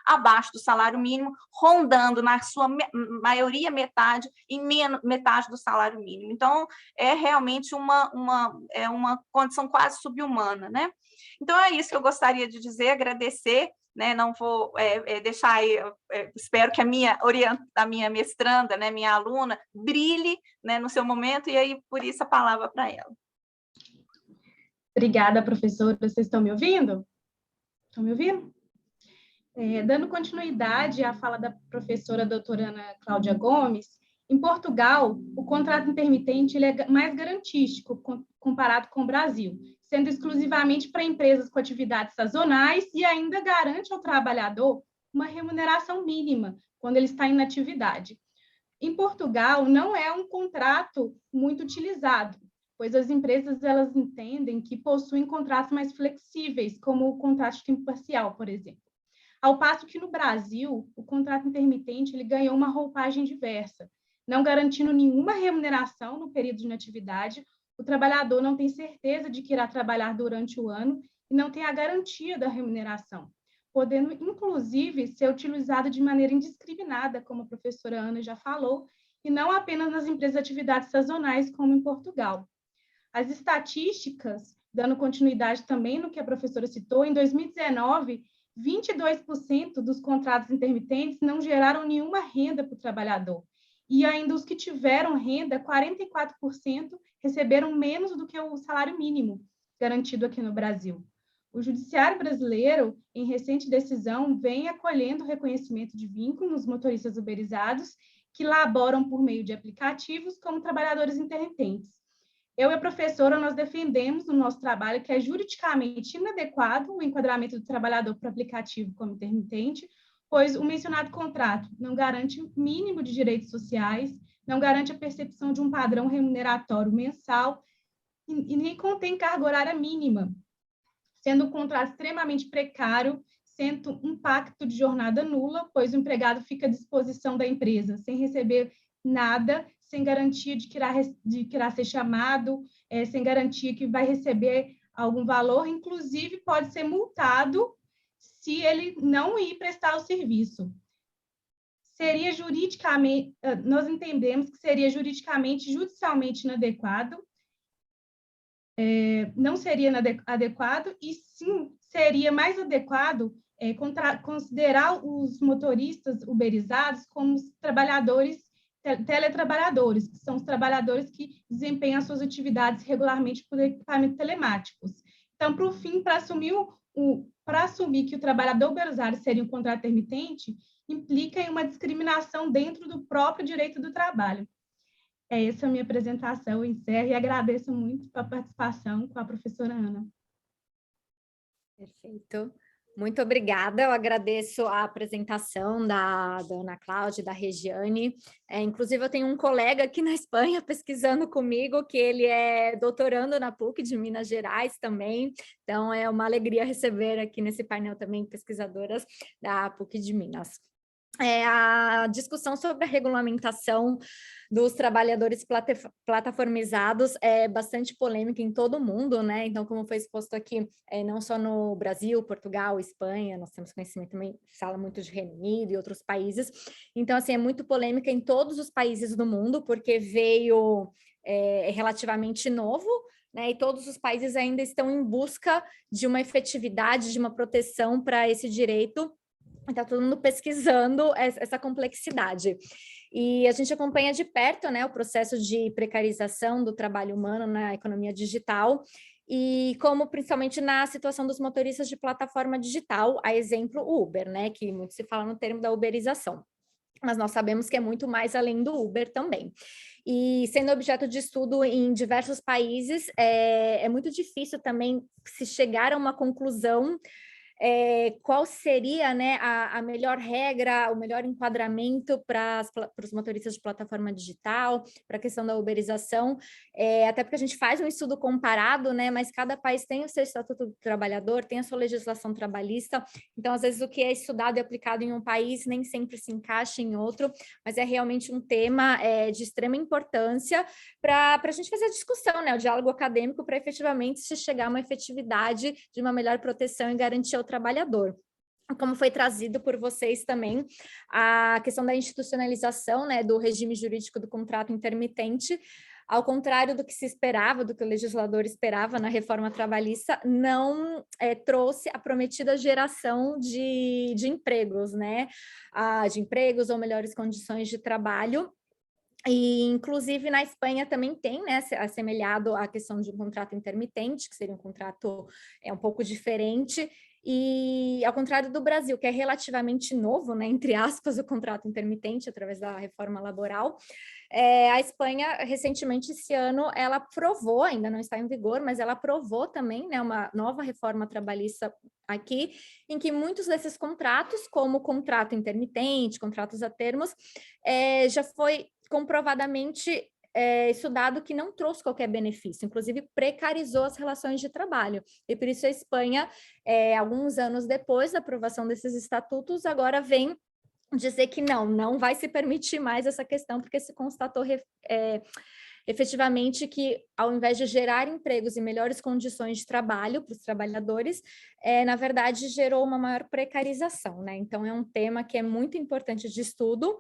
D: abaixo do salário mínimo, rondando na sua maioria metade, em metade do salário mínimo. Então, é realmente uma condição quase subhumana, né? Então, é isso que eu gostaria de dizer, agradecer, né? Não vou deixar aí, espero que a minha mestranda, né, minha aluna, brilhe, né, no seu momento, e aí, por isso, a palavra para ela.
E: Obrigada, professora. Vocês estão me ouvindo? Estão me ouvindo? Dando continuidade à fala da professora doutora Ana Cláudia Gomes, em Portugal, o contrato intermitente ele é mais garantístico comparado com o Brasil, sendo exclusivamente para empresas com atividades sazonais e ainda garante ao trabalhador uma remuneração mínima quando ele está em inatividade. Em Portugal, não é um contrato muito utilizado, pois as empresas elas entendem que possuem contratos mais flexíveis, como o contrato de tempo parcial, por exemplo. Ao passo que no Brasil, o contrato intermitente ele ganhou uma roupagem diversa, não garantindo nenhuma remuneração no período de inatividade. O trabalhador não tem certeza de que irá trabalhar durante o ano e não tem a garantia da remuneração, podendo, inclusive, ser utilizado de maneira indiscriminada, como a professora Ana já falou, e não apenas nas empresas de atividades sazonais, como em Portugal. As estatísticas, dando continuidade também no que a professora citou, em 2019, 22% dos contratos intermitentes não geraram nenhuma renda para o trabalhador. E ainda os que tiveram renda, 44% receberam menos do que o salário mínimo garantido aqui no Brasil. O Judiciário brasileiro, em recente decisão, vem acolhendo o reconhecimento de vínculo nos motoristas uberizados que laboram por meio de aplicativos como trabalhadores intermitentes. Eu e a professora, nós defendemos no nosso trabalho que é juridicamente inadequado o enquadramento do trabalhador para aplicativo como intermitente, pois o mencionado contrato não garante o mínimo de direitos sociais, não garante a percepção de um padrão remuneratório mensal e nem contém carga horária mínima, sendo um contrato extremamente precário, sendo um pacto de jornada nula, pois o empregado fica à disposição da empresa sem receber nada, sem garantia de que irá ser chamado, sem garantia que vai receber algum valor, inclusive pode ser multado se ele não ir prestar o serviço. Seria juridicamente, nós entendemos que seria juridicamente, judicialmente inadequado não seria adequado, e sim seria mais adequado considerar os motoristas uberizados como os trabalhadores, teletrabalhadores, que são os trabalhadores que desempenham as suas atividades regularmente por equipamentos telemáticos. Então, para o fim, para assumir que o trabalhador uberizado seria um contrato intermitente, implica em uma discriminação dentro do próprio direito do trabalho. Essa é a minha apresentação, eu encerro e agradeço muito a participação com a professora Ana.
A: Perfeito. Muito obrigada, eu agradeço a apresentação da Ana Cláudia e da Regiane. Inclusive, eu tenho um colega aqui na Espanha pesquisando comigo, que ele é doutorando na PUC de Minas Gerais também, então é uma alegria receber aqui nesse painel também pesquisadoras da PUC de Minas. A discussão sobre a regulamentação dos trabalhadores plataformizados é bastante polêmica em todo o mundo, né? Então, como foi exposto aqui, não só no Brasil, Portugal, Espanha, nós temos conhecimento também, fala muito de Reino Unido e outros países. Então, assim, é muito polêmica em todos os países do mundo, porque veio relativamente novo, né? E todos os países ainda estão em busca de uma efetividade, de uma proteção para esse direito. Está todo mundo pesquisando essa complexidade. E a gente acompanha de perto, né, o processo de precarização do trabalho humano na economia digital, e como principalmente na situação dos motoristas de plataforma digital, a exemplo Uber, né, que muito se fala no termo da uberização. Mas nós sabemos que é muito mais além do Uber também. E sendo objeto de estudo em diversos países, é muito difícil também se chegar a uma conclusão qual seria, né, a melhor regra, o melhor enquadramento para os motoristas de plataforma digital, para a questão da uberização, até porque a gente faz um estudo comparado, né, mas cada país tem o seu Estatuto do Trabalhador, tem a sua legislação trabalhista, então às vezes o que é estudado e aplicado em um país nem sempre se encaixa em outro, mas é realmente um tema de extrema importância para a gente fazer a discussão, né, o diálogo acadêmico, para efetivamente se chegar a uma efetividade de uma melhor proteção e garantia ao trabalhador. Como foi trazido por vocês também, a questão da institucionalização, né, do regime jurídico do contrato intermitente, ao contrário do que se esperava, do que o legislador esperava na reforma trabalhista, não trouxe a prometida geração de empregos, né, de empregos ou melhores condições de trabalho. E, inclusive, na Espanha também tem, né, assemelhado à questão de um contrato intermitente, que seria um contrato um pouco diferente, e ao contrário do Brasil, que é relativamente novo, né, entre aspas, o contrato intermitente, através da reforma laboral, a Espanha, recentemente, esse ano, ela aprovou, ainda não está em vigor, mas ela aprovou também, né, uma nova reforma trabalhista aqui, em que muitos desses contratos, como contrato intermitente, contratos a termos, já foi comprovadamente estudado que não trouxe qualquer benefício, inclusive precarizou as relações de trabalho. E por isso a Espanha, alguns anos depois da aprovação desses estatutos, agora vem dizer que não vai se permitir mais essa questão, porque se constatou efetivamente que, ao invés de gerar empregos e melhores condições de trabalho para os trabalhadores, na verdade, gerou uma maior precarização, né? Então, é um tema que é muito importante de estudo,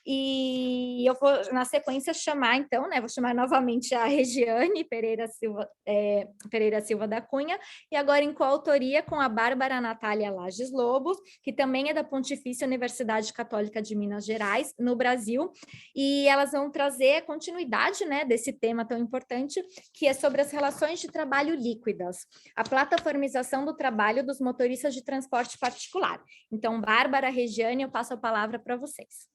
A: e eu vou, na sequência, chamar, então, né? Vou chamar novamente a Regiane Pereira Silva da Cunha, e agora em coautoria com a Bárbara Natália Lages Lobos, que também é da Pontifícia Universidade Católica de Minas Gerais, no Brasil, e elas vão trazer a continuidade, né, desse tema tão importante, que é sobre as relações de trabalho líquidas, a plataformização do trabalho dos motoristas de transporte particular. Então, Bárbara, Regiane, eu passo a palavra para vocês.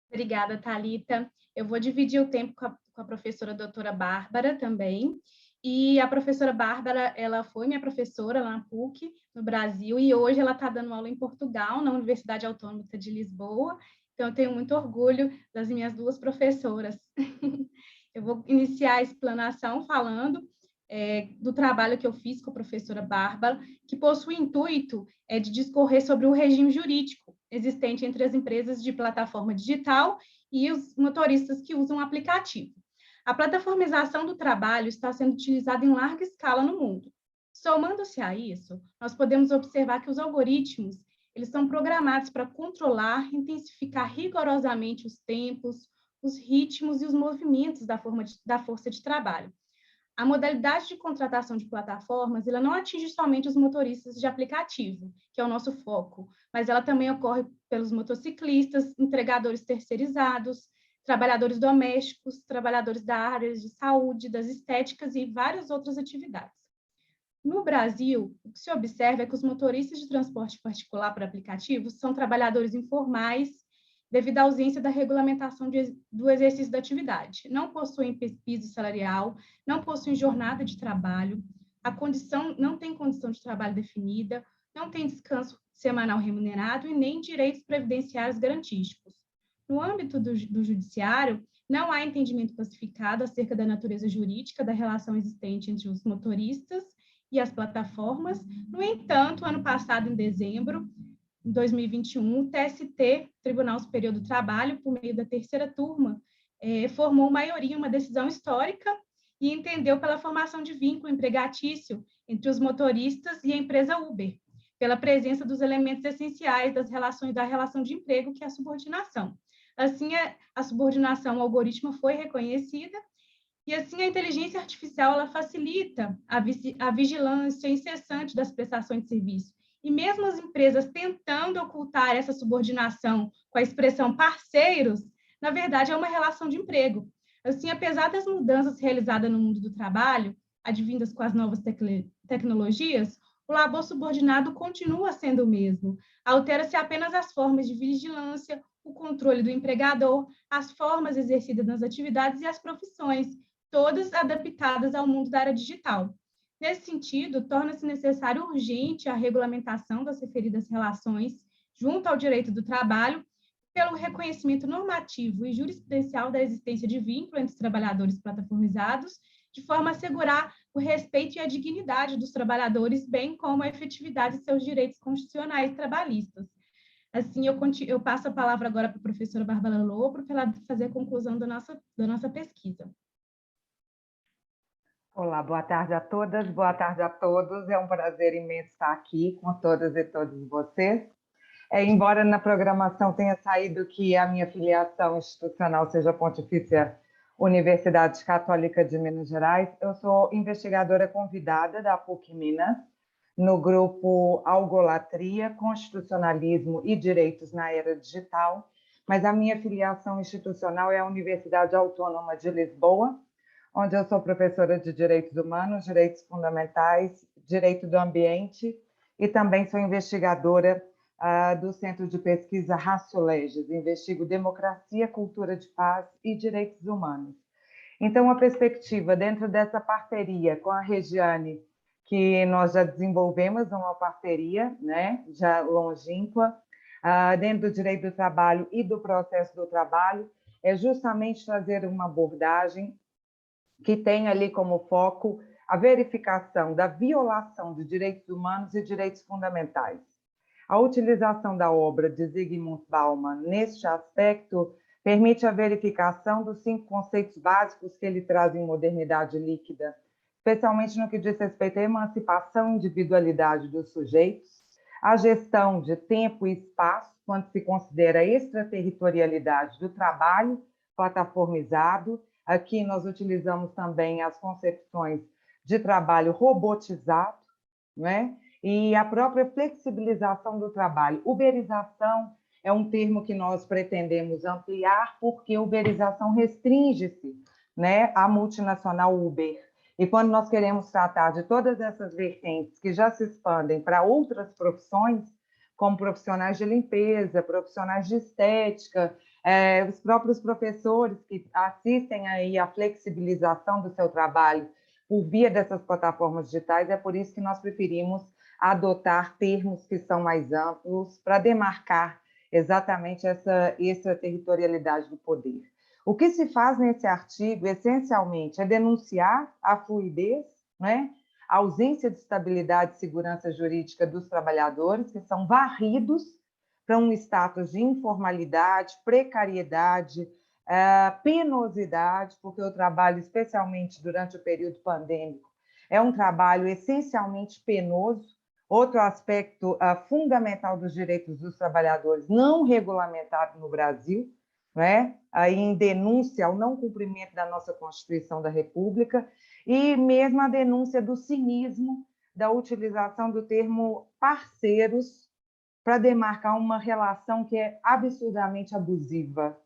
E: Obrigada, Thalita. Eu vou dividir o tempo com a professora doutora Bárbara também. E a professora Bárbara, ela foi minha professora lá na PUC, no Brasil, e hoje ela está dando aula em Portugal, na Universidade Autônoma de Lisboa. Então, eu tenho muito orgulho das minhas duas professoras. Eu vou iniciar a explanação falando do trabalho que eu fiz com a professora Bárbara, que possui o intuito de discorrer sobre o regime jurídico existente entre as empresas de plataforma digital e os motoristas que usam o aplicativo. A plataformização do trabalho está sendo utilizada em larga escala no mundo. Somando-se a isso, nós podemos observar que os algoritmos eles são programados para controlar, intensificar rigorosamente os tempos, os ritmos e os movimentos da força de trabalho. A modalidade de contratação de plataformas, ela não atinge somente os motoristas de aplicativo, que é o nosso foco, mas ela também ocorre pelos motociclistas, entregadores terceirizados, trabalhadores domésticos, trabalhadores da área de saúde, das estéticas e várias outras atividades. No Brasil, o que se observa é que os motoristas de transporte particular por aplicativos são trabalhadores informais devido à ausência da regulamentação do exercício da atividade. Não possuem piso salarial, não possuem jornada de trabalho, não tem condição de trabalho definida, não tem descanso semanal remunerado e nem direitos previdenciários garantísticos. No âmbito do judiciário, não há entendimento pacificado acerca da natureza jurídica da relação existente entre os motoristas e as plataformas. No entanto, ano passado, em dezembro de 2021, o TST, Tribunal Superior do Trabalho, por meio da terceira turma, formou maioria uma decisão histórica e entendeu pela formação de vínculo empregatício entre os motoristas e a empresa Uber, pela presença dos elementos essenciais da relação de emprego, que é a subordinação. Assim, a subordinação ao algoritmo foi reconhecida e, assim, a inteligência artificial ela facilita a vigilância incessante das prestações de serviço. E mesmo as empresas tentando ocultar essa subordinação com a expressão parceiros, na verdade, é uma relação de emprego. Assim, apesar das mudanças realizadas no mundo do trabalho, advindas com as novas tecnologias, o labor subordinado continua sendo o mesmo. Altera-se apenas as formas de vigilância, o controle do empregador, as formas exercidas nas atividades e as profissões, todas adaptadas ao mundo da era digital. Nesse sentido, torna-se necessário urgente a regulamentação das referidas relações junto ao direito do trabalho, pelo reconhecimento normativo e jurisprudencial da existência de vínculo entre os trabalhadores plataformizados, de forma a assegurar o respeito e a dignidade dos trabalhadores, bem como a efetividade de seus direitos constitucionais trabalhistas. Assim, eu passo a palavra agora para a professora Bárbara Lobo, para ela fazer a conclusão da nossa pesquisa.
F: Olá, boa tarde a todas, boa tarde a todos. É um prazer imenso estar aqui com todas e todos vocês. Embora na programação tenha saído que a minha filiação institucional seja a Pontifícia Universidade Católica de Minas Gerais, eu sou investigadora convidada da PUC Minas, no grupo Algolatria, Constitucionalismo e Direitos na Era Digital, mas a minha filiação institucional é a Universidade Autônoma de Lisboa, onde eu sou professora de Direitos Humanos, Direitos Fundamentais, Direito do Ambiente e também sou investigadora do Centro de Pesquisa Ratio Legis, investigo democracia, cultura de paz e direitos humanos. Então, a perspectiva dentro dessa parceria com a Regiane, que nós já desenvolvemos uma parceria, né, já longínqua, dentro do direito do trabalho e do processo do trabalho, é justamente trazer uma abordagem que tem ali como foco a verificação da violação de direitos humanos e direitos fundamentais. A utilização da obra de Zygmunt Bauman neste aspecto permite a verificação dos 5 conceitos básicos que ele traz em Modernidade Líquida, especialmente no que diz respeito à emancipação e individualidade dos sujeitos, a gestão de tempo e espaço, quando se considera a extraterritorialidade do trabalho plataformizado. Aqui nós utilizamos também as concepções de trabalho robotizado, né? E a própria flexibilização do trabalho. Uberização é um termo que nós pretendemos ampliar, porque uberização restringe-se, né, à multinacional Uber. E quando nós queremos tratar de todas essas vertentes que já se expandem para outras profissões, como profissionais de limpeza, profissionais de estética, os próprios professores que assistem aí à flexibilização do seu trabalho por via dessas plataformas digitais, é por isso que nós preferimos adotar termos que são mais amplos para demarcar exatamente essa extraterritorialidade do poder. O que se faz nesse artigo, essencialmente, é denunciar a fluidez, né? A ausência de estabilidade e segurança jurídica dos trabalhadores, que são varridos para um status de informalidade, precariedade, penosidade, porque o trabalho, especialmente durante o período pandêmico, é um trabalho essencialmente penoso. Outro aspecto fundamental dos direitos dos trabalhadores não regulamentado no Brasil, né? Aí em denúncia ao não cumprimento da nossa Constituição da República e mesmo a denúncia do cinismo da utilização do termo parceiros para demarcar uma relação que é absurdamente abusiva,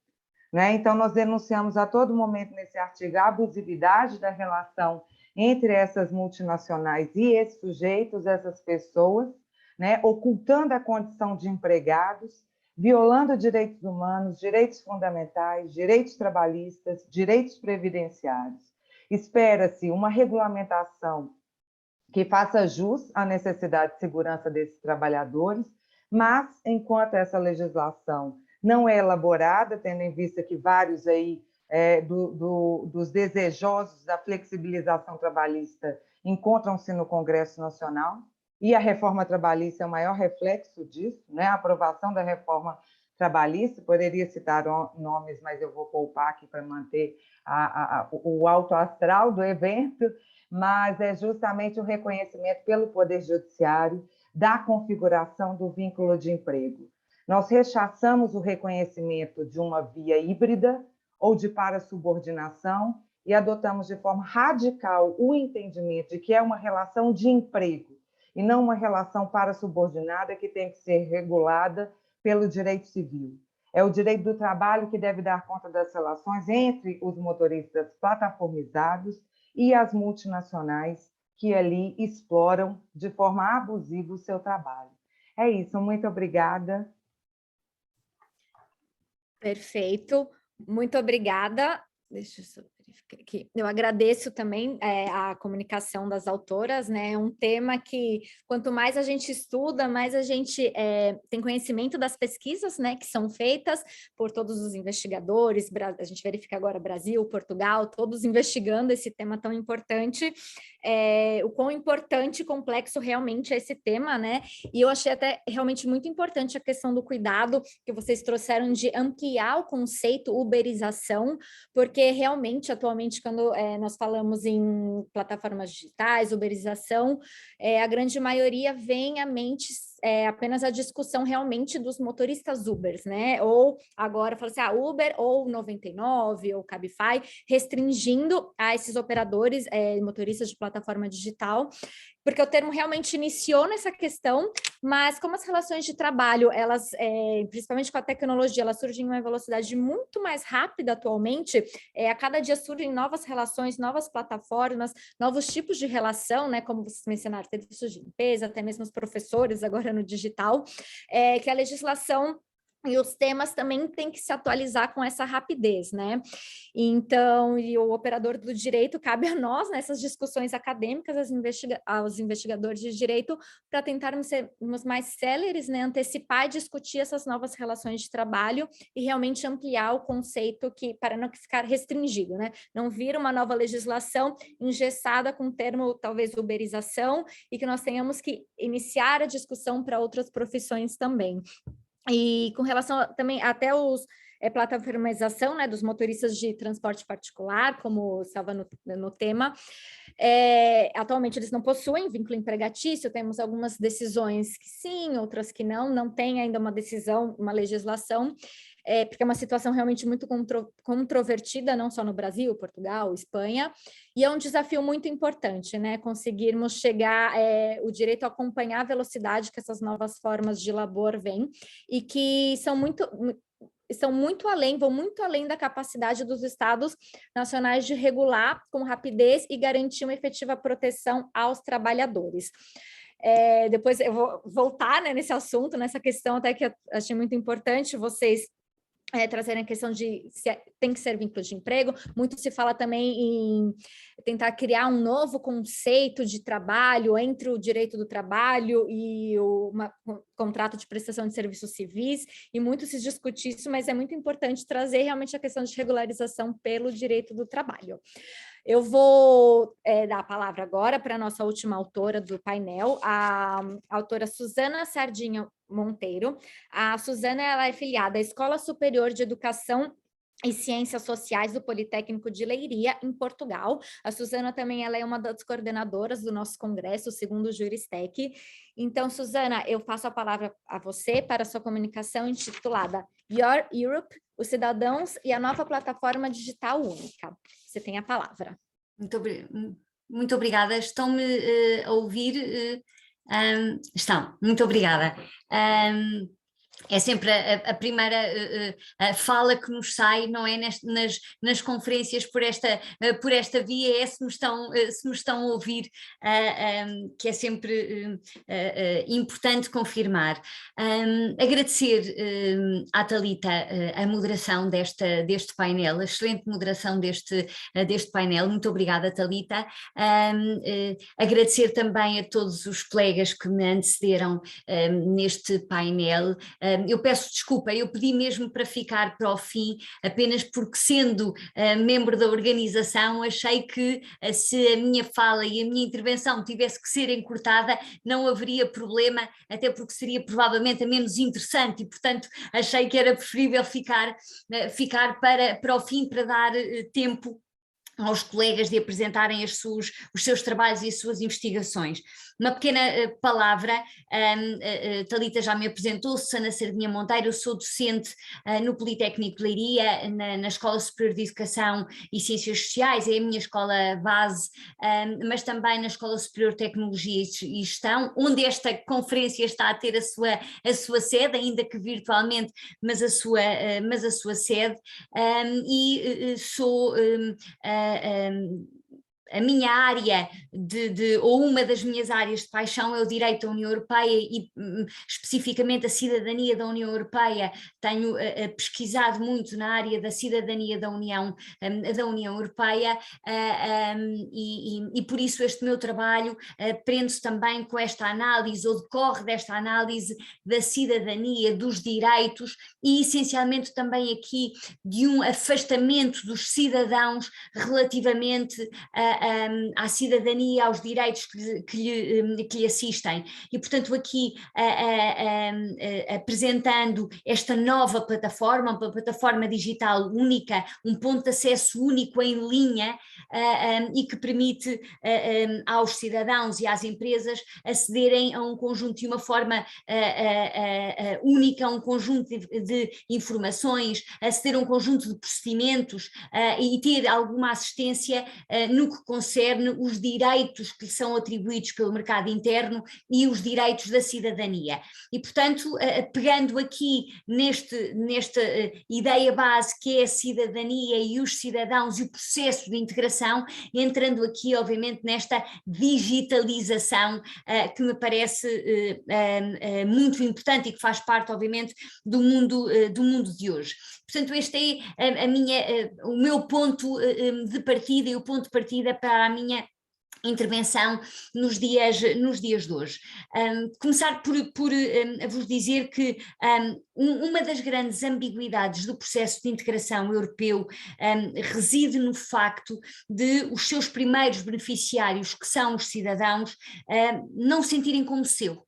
F: né? Então, nós denunciamos a todo momento nesse artigo a abusividade da relação entre essas multinacionais e esses sujeitos, essas pessoas, né? Ocultando a condição de empregados, violando direitos humanos, direitos fundamentais, direitos trabalhistas, direitos previdenciários. Espera-se uma regulamentação que faça jus à necessidade de segurança desses trabalhadores, mas, enquanto essa legislação não é elaborada, tendo em vista que vários aí dos desejosos da flexibilização trabalhista encontram-se no Congresso Nacional, e a reforma trabalhista é o maior reflexo disso, né? A aprovação da reforma trabalhista, poderia citar nomes, mas eu vou poupar aqui para manter o alto astral do evento, mas é justamente o reconhecimento pelo Poder Judiciário da configuração do vínculo de emprego. Nós rechaçamos o reconhecimento de uma via híbrida ou de parasubordinação e adotamos de forma radical o entendimento de que é uma relação de emprego e não uma relação parasubordinada que tem que ser regulada pelo direito civil. É o direito do trabalho que deve dar conta das relações entre os motoristas plataformizados e as multinacionais que ali exploram de forma abusiva o seu trabalho. É isso, muito obrigada.
A: Perfeito, muito obrigada. Deixa eu só verificar aqui. Eu agradeço também a comunicação das autoras, né? É um tema que, quanto mais a gente estuda, mais a gente tem conhecimento das pesquisas, né, que são feitas por todos os investigadores. A gente verifica agora Brasil, Portugal, todos investigando esse tema tão importante. O quão importante e complexo realmente é esse tema, né? E eu achei até realmente muito importante a questão do cuidado que vocês trouxeram de ampliar o conceito uberização, porque realmente, atualmente, quando nós falamos em plataformas digitais, uberização, a grande maioria vem à mente apenas a discussão realmente dos motoristas Ubers, né? Ou agora fala assim, Uber ou 99 ou Cabify, restringindo a esses operadores, motoristas de plataforma digital, porque o termo realmente iniciou nessa questão, mas como as relações de trabalho, elas, principalmente com a tecnologia, elas surgem em uma velocidade muito mais rápida atualmente, a cada dia surgem novas relações, novas plataformas, novos tipos de relação, né, como vocês mencionaram, serviços de limpeza, até mesmo os professores agora no digital, que a legislação e os temas também têm que se atualizar com essa rapidez, né? Então, e o operador do direito, cabe a nós, nessas discussões acadêmicas, aos investigadores de direito, para tentarmos sermos mais céleres, né? Antecipar e discutir essas novas relações de trabalho e realmente ampliar o conceito para não ficar restringido, né? Não vir uma nova legislação engessada com o termo, talvez, uberização, e que nós tenhamos que iniciar a discussão para outras profissões também. E com relação também até os plataformização, né, dos motoristas de transporte particular, como estava no tema, atualmente eles não possuem vínculo empregatício, temos algumas decisões que sim, outras que não tem ainda uma decisão, uma legislação, porque é uma situação realmente muito controvertida, não só no Brasil, Portugal, Espanha, e é um desafio muito importante, né, conseguirmos chegar, o direito a acompanhar a velocidade que essas novas formas de labor vêm, e que vão muito além da capacidade dos estados nacionais de regular com rapidez e garantir uma efetiva proteção aos trabalhadores. Depois eu vou voltar, né, nesse assunto, nessa questão até que eu achei muito importante vocês trazerem a questão de se tem que ser vínculo de emprego. Muito se fala também em tentar criar um novo conceito de trabalho entre o direito do trabalho e um contrato de prestação de serviços civis, e muito se discute isso, mas é muito importante trazer realmente a questão de regularização pelo direito do trabalho. Eu vou dar a palavra agora para a nossa última autora do painel, a autora Susana Sardinha Monteiro. A Susana, ela é filiada à Escola Superior de Educação e Ciências Sociais do Politécnico de Leiria, em Portugal. A Susana também ela é uma das coordenadoras do nosso congresso, segundo o Juristec. Então, Susana, eu passo a palavra a você para a sua comunicação intitulada Your Europe, os cidadãos e a nova plataforma digital única. Você tem a palavra.
G: Muito obrigada. Estão-me a ouvir? Estão, muito obrigada. É sempre a primeira fala que nos sai, não é? Nas conferências por esta via, é se me estão a ouvir, que é sempre importante confirmar. Agradecer à Talita a moderação deste painel, a excelente moderação deste painel. Muito obrigada, Talita. Agradecer também a todos os colegas que me antecederam neste painel. Eu peço desculpa, eu pedi mesmo para ficar para o fim, apenas porque, sendo membro da organização, achei que se a minha fala e a minha intervenção tivesse que ser encurtada, não haveria problema, até porque seria provavelmente a menos interessante e, portanto, achei que era preferível ficar para o fim, para dar tempo aos colegas de apresentarem os seus trabalhos e as suas investigações. Uma pequena palavra, Talita já me apresentou, Susana Sardinha Monteiro, eu sou docente no Politécnico de Leiria, na Escola Superior de Educação e Ciências Sociais, é a minha escola base, mas também na Escola Superior de Tecnologia e Gestão, onde esta conferência está a ter a sua sede, ainda que virtualmente, mas a sua sede, e sou... a minha área ou uma das minhas áreas de paixão é o direito da União Europeia e especificamente a cidadania da União Europeia. Tenho pesquisado muito na área da cidadania da União Europeia e por isso este meu trabalho prende-se também com esta análise, ou decorre desta análise da cidadania, dos direitos e essencialmente também aqui de um afastamento dos cidadãos relativamente à cidadania, aos direitos que lhe assistem. E, portanto, aqui apresentando esta nova plataforma, uma plataforma digital única, um ponto de acesso único em linha e que permite aos cidadãos e às empresas acederem a um conjunto de uma forma única, a um conjunto de informações, aceder a um conjunto de procedimentos e ter alguma assistência no que concerne os direitos que lhe são atribuídos pelo mercado interno e os direitos da cidadania. E, portanto, pegando aqui nesta ideia base que é a cidadania e os cidadãos e o processo de integração, entrando aqui, obviamente, nesta digitalização que me parece muito importante e que faz parte, obviamente, do mundo de hoje. Portanto, este é o meu ponto de partida e o ponto de partida para a minha intervenção nos dias de hoje. Começar por vos dizer que uma das grandes ambiguidades do processo de integração europeu reside no facto de os seus primeiros beneficiários, que são os cidadãos, não sentirem como seu,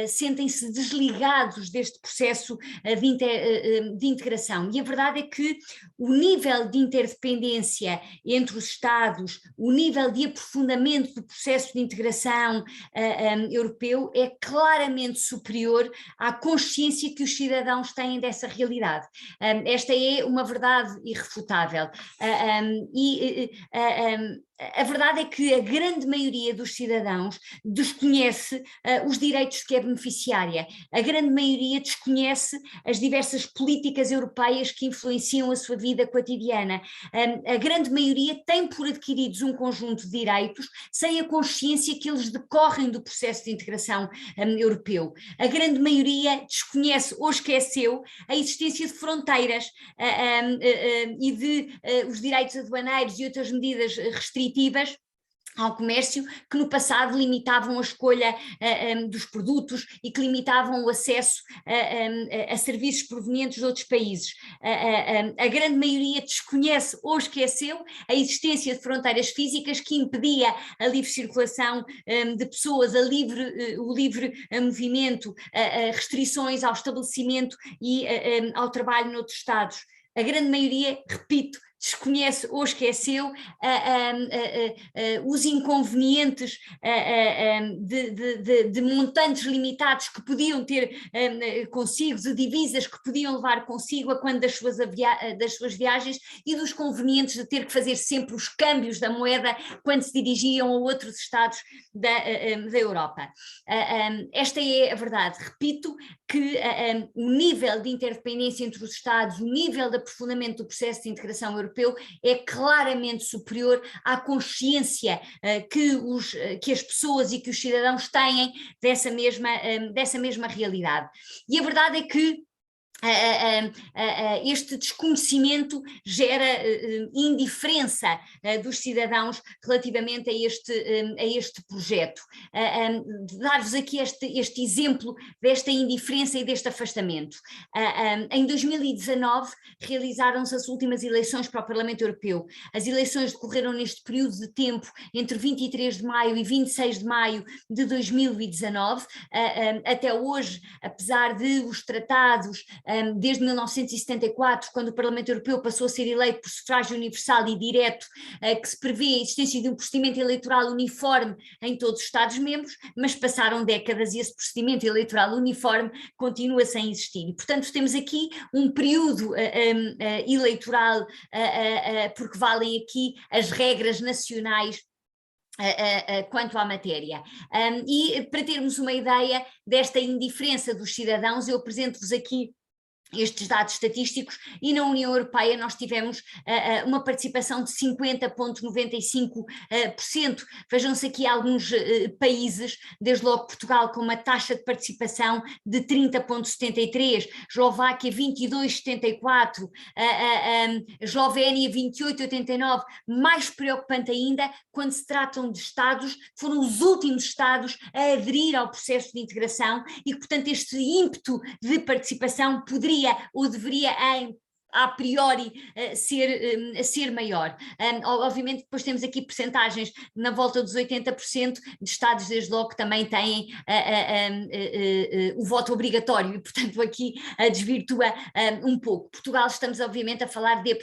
G: sentem-se desligados deste processo de integração. E a verdade é que o nível de interdependência entre os Estados, o nível de aprofundamento do processo de integração europeu é claramente superior à consciência que os cidadãos têm dessa realidade. Esta é uma verdade irrefutável. A verdade é que a grande maioria dos cidadãos desconhece os direitos que é beneficiária. A grande maioria desconhece as diversas políticas europeias que influenciam a sua vida cotidiana. A grande maioria tem por adquiridos um conjunto de direitos sem a consciência que eles decorrem do processo de integração europeu. A grande maioria desconhece ou esqueceu a existência de fronteiras e de os direitos aduaneiros e outras medidas restritivas ao comércio, que no passado limitavam a escolha dos produtos e que limitavam o acesso a serviços provenientes de outros países. A grande maioria desconhece ou esqueceu a existência de fronteiras físicas que impedia a livre circulação de pessoas, o livre movimento, restrições ao estabelecimento e ao trabalho noutros Estados. A grande maioria, repito, desconhece ou esqueceu os inconvenientes de montantes limitados que podiam ter consigo, de divisas que podiam levar consigo a quando das suas viagens, e dos convenientes de ter que fazer sempre os câmbios da moeda quando se dirigiam a outros estados da Europa. Esta é a verdade. Repito que o nível de interdependência entre os Estados, o nível de aprofundamento do processo de integração europeu é claramente superior à consciência que as pessoas e que os cidadãos têm dessa mesma realidade. E a verdade é que este desconhecimento gera indiferença dos cidadãos relativamente a este projeto. Dar-vos aqui este exemplo desta indiferença e deste afastamento. Em 2019 realizaram-se as últimas eleições para o Parlamento Europeu. As eleições decorreram neste período de tempo entre 23 de maio e 26 de maio de 2019. Até hoje, apesar de os tratados desde 1974, quando o Parlamento Europeu passou a ser eleito por sufrágio universal e direto, que se prevê a existência de um procedimento eleitoral uniforme em todos os Estados-membros, mas passaram décadas e esse procedimento eleitoral uniforme continua sem existir. E, portanto, temos aqui um período eleitoral, porque valem aqui as regras nacionais quanto à matéria. E para termos uma ideia desta indiferença dos cidadãos, eu apresento-vos aqui estes dados estatísticos, e na União Europeia nós tivemos uma participação de 50,95%. Vejam-se aqui alguns países, desde logo Portugal com uma taxa de participação de 30,73%, Eslováquia 22,74%, Eslovénia 28,89%, mais preocupante ainda quando se tratam de Estados que foram os últimos Estados a aderir ao processo de integração e que, portanto, este ímpeto de participação poderia ou deveria a priori ser maior. Obviamente depois temos aqui percentagens na volta dos 80% de Estados, desde logo, que também têm o voto obrigatório e, portanto, aqui desvirtua um pouco. Portugal, estamos obviamente a falar de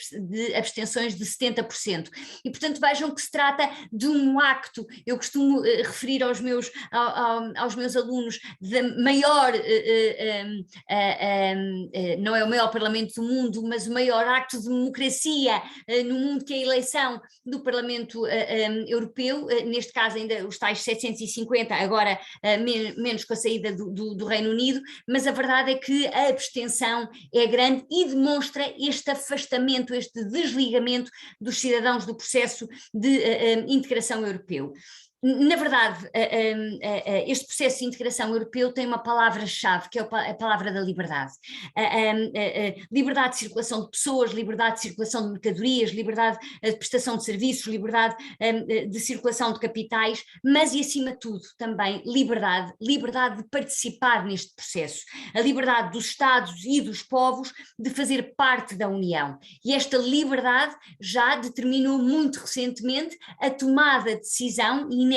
G: abstenções de 70%. E, portanto, vejam que se trata de um acto, eu costumo referir aos meus alunos, de maior, não é o maior parlamento do mundo, mas o maior acto de democracia no mundo, que é a eleição do Parlamento Europeu, neste caso ainda os tais 750, agora menos com a saída do Reino Unido, mas a verdade é que a abstenção é grande e demonstra este afastamento, este desligamento dos cidadãos do processo de integração europeu. Na verdade, este processo de integração europeu tem uma palavra-chave, que é a palavra da liberdade. Liberdade de circulação de pessoas, liberdade de circulação de mercadorias, liberdade de prestação de serviços, liberdade de circulação de capitais, mas, e acima de tudo, também liberdade de participar neste processo. A liberdade dos Estados e dos povos de fazer parte da União. E esta liberdade já determinou muito recentemente a tomada de decisão inédita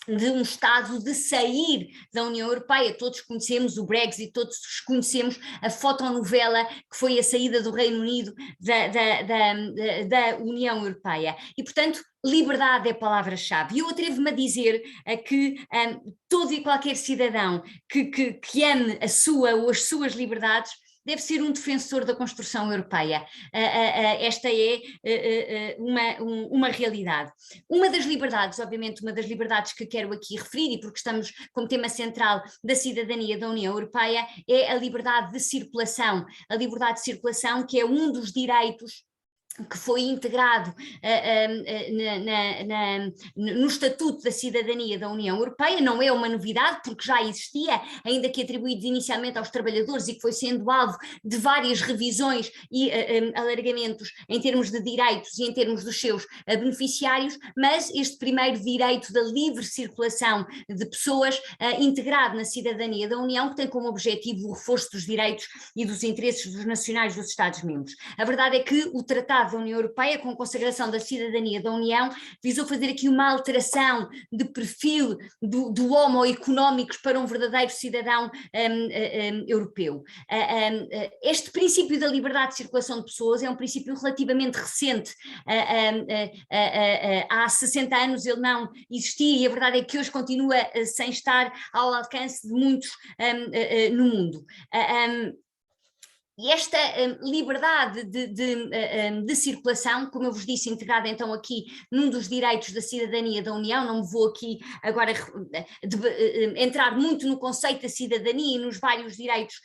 G: de um Estado de sair da União Europeia. Todos conhecemos o Brexit, todos conhecemos a fotonovela que foi a saída do Reino Unido da União Europeia. E, portanto, liberdade é a palavra-chave. E eu atrevo-me a dizer que todo e qualquer cidadão que ame a sua ou as suas liberdades deve ser um defensor da construção europeia. Esta é uma realidade. Uma das liberdades, obviamente, uma das liberdades que quero aqui referir, e porque estamos como tema central da cidadania da União Europeia, é a liberdade de circulação. A liberdade de circulação, que é um dos direitos que foi integrado no Estatuto da Cidadania da União Europeia. Não é uma novidade, porque já existia, ainda que atribuído inicialmente aos trabalhadores, e que foi sendo alvo de várias revisões e alargamentos em termos de direitos e em termos dos seus beneficiários, mas este primeiro direito da livre circulação de pessoas integrado na cidadania da União, que tem como objetivo o reforço dos direitos e dos interesses dos nacionais dos Estados-membros. A verdade é que o Tratado Tratado da União Europeia, com a consagração da cidadania da União, visou fazer aqui uma alteração de perfil do Homo económicos para um verdadeiro cidadão europeu. Este princípio da liberdade de circulação de pessoas é um princípio relativamente recente. Há 60 anos ele não existia e a verdade é que hoje continua sem estar ao alcance de muitos no mundo. E esta liberdade de circulação, como eu vos disse, integrada então aqui num dos direitos da cidadania da União, não me vou aqui agora entrar muito no conceito da cidadania e nos vários direitos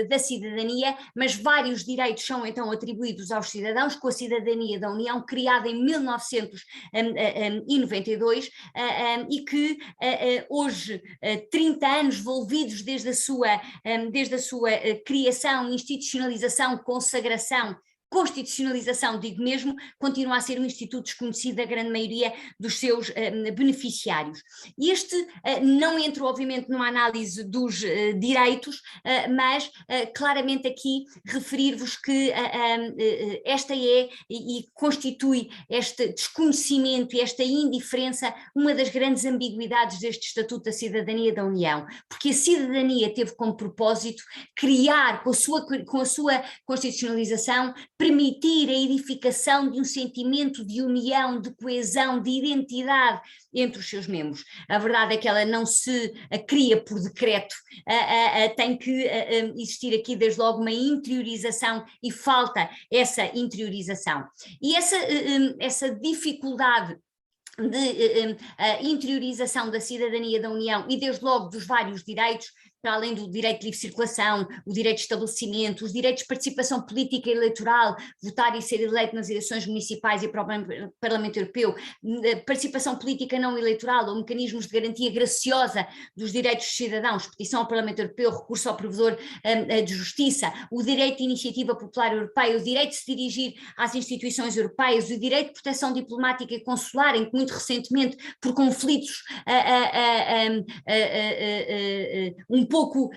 G: da cidadania, mas vários direitos são então atribuídos aos cidadãos com a cidadania da União, criada em 1992 e que hoje, 30 anos envolvidos desde a sua criação, institucionalização, consagração, constitucionalização, digo mesmo, continua a ser um instituto desconhecido da grande maioria dos seus beneficiários. E este não entra obviamente numa análise dos direitos, mas claramente aqui referir-vos que esta e constitui este desconhecimento e esta indiferença uma das grandes ambiguidades deste Estatuto da Cidadania da União, porque a cidadania teve como propósito criar, com a sua constitucionalização, permitir a edificação de um sentimento de união, de coesão, de identidade entre os seus membros. A verdade é que ela não se cria por decreto, tem que existir aqui desde logo uma interiorização e falta essa interiorização. E essa dificuldade de interiorização da cidadania da União e desde logo dos vários direitos, para além do direito de livre circulação, o direito de estabelecimento, os direitos de participação política e eleitoral, votar e ser eleito nas eleições municipais e para o Parlamento Europeu, participação política não eleitoral ou mecanismos de garantia graciosa dos direitos dos cidadãos, petição ao Parlamento Europeu, recurso ao provedor de justiça, o direito de iniciativa popular europeia, o direito de se dirigir às instituições europeias, o direito de proteção diplomática e consular, em que muito recentemente, por conflitos um pouco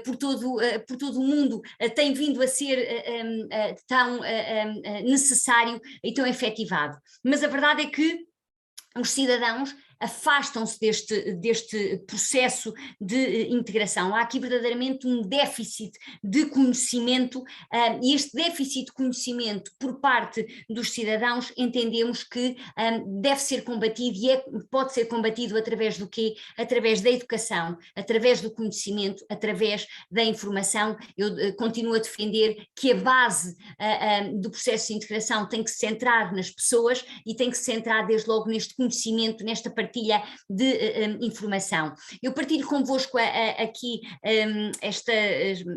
G: por todo o mundo, tem vindo a ser tão necessário e tão efetivado. Mas a verdade é que os cidadãos afastam-se deste processo de integração. Há aqui verdadeiramente um déficit de conhecimento e este déficit de conhecimento por parte dos cidadãos entendemos que deve ser combatido e pode ser combatido através do quê? Através da educação, através do conhecimento, através da informação. Eu continuo a defender que a base do processo de integração tem que se centrar nas pessoas e tem que se centrar desde logo neste conhecimento, nesta partilha de informação. Eu partilho convosco aqui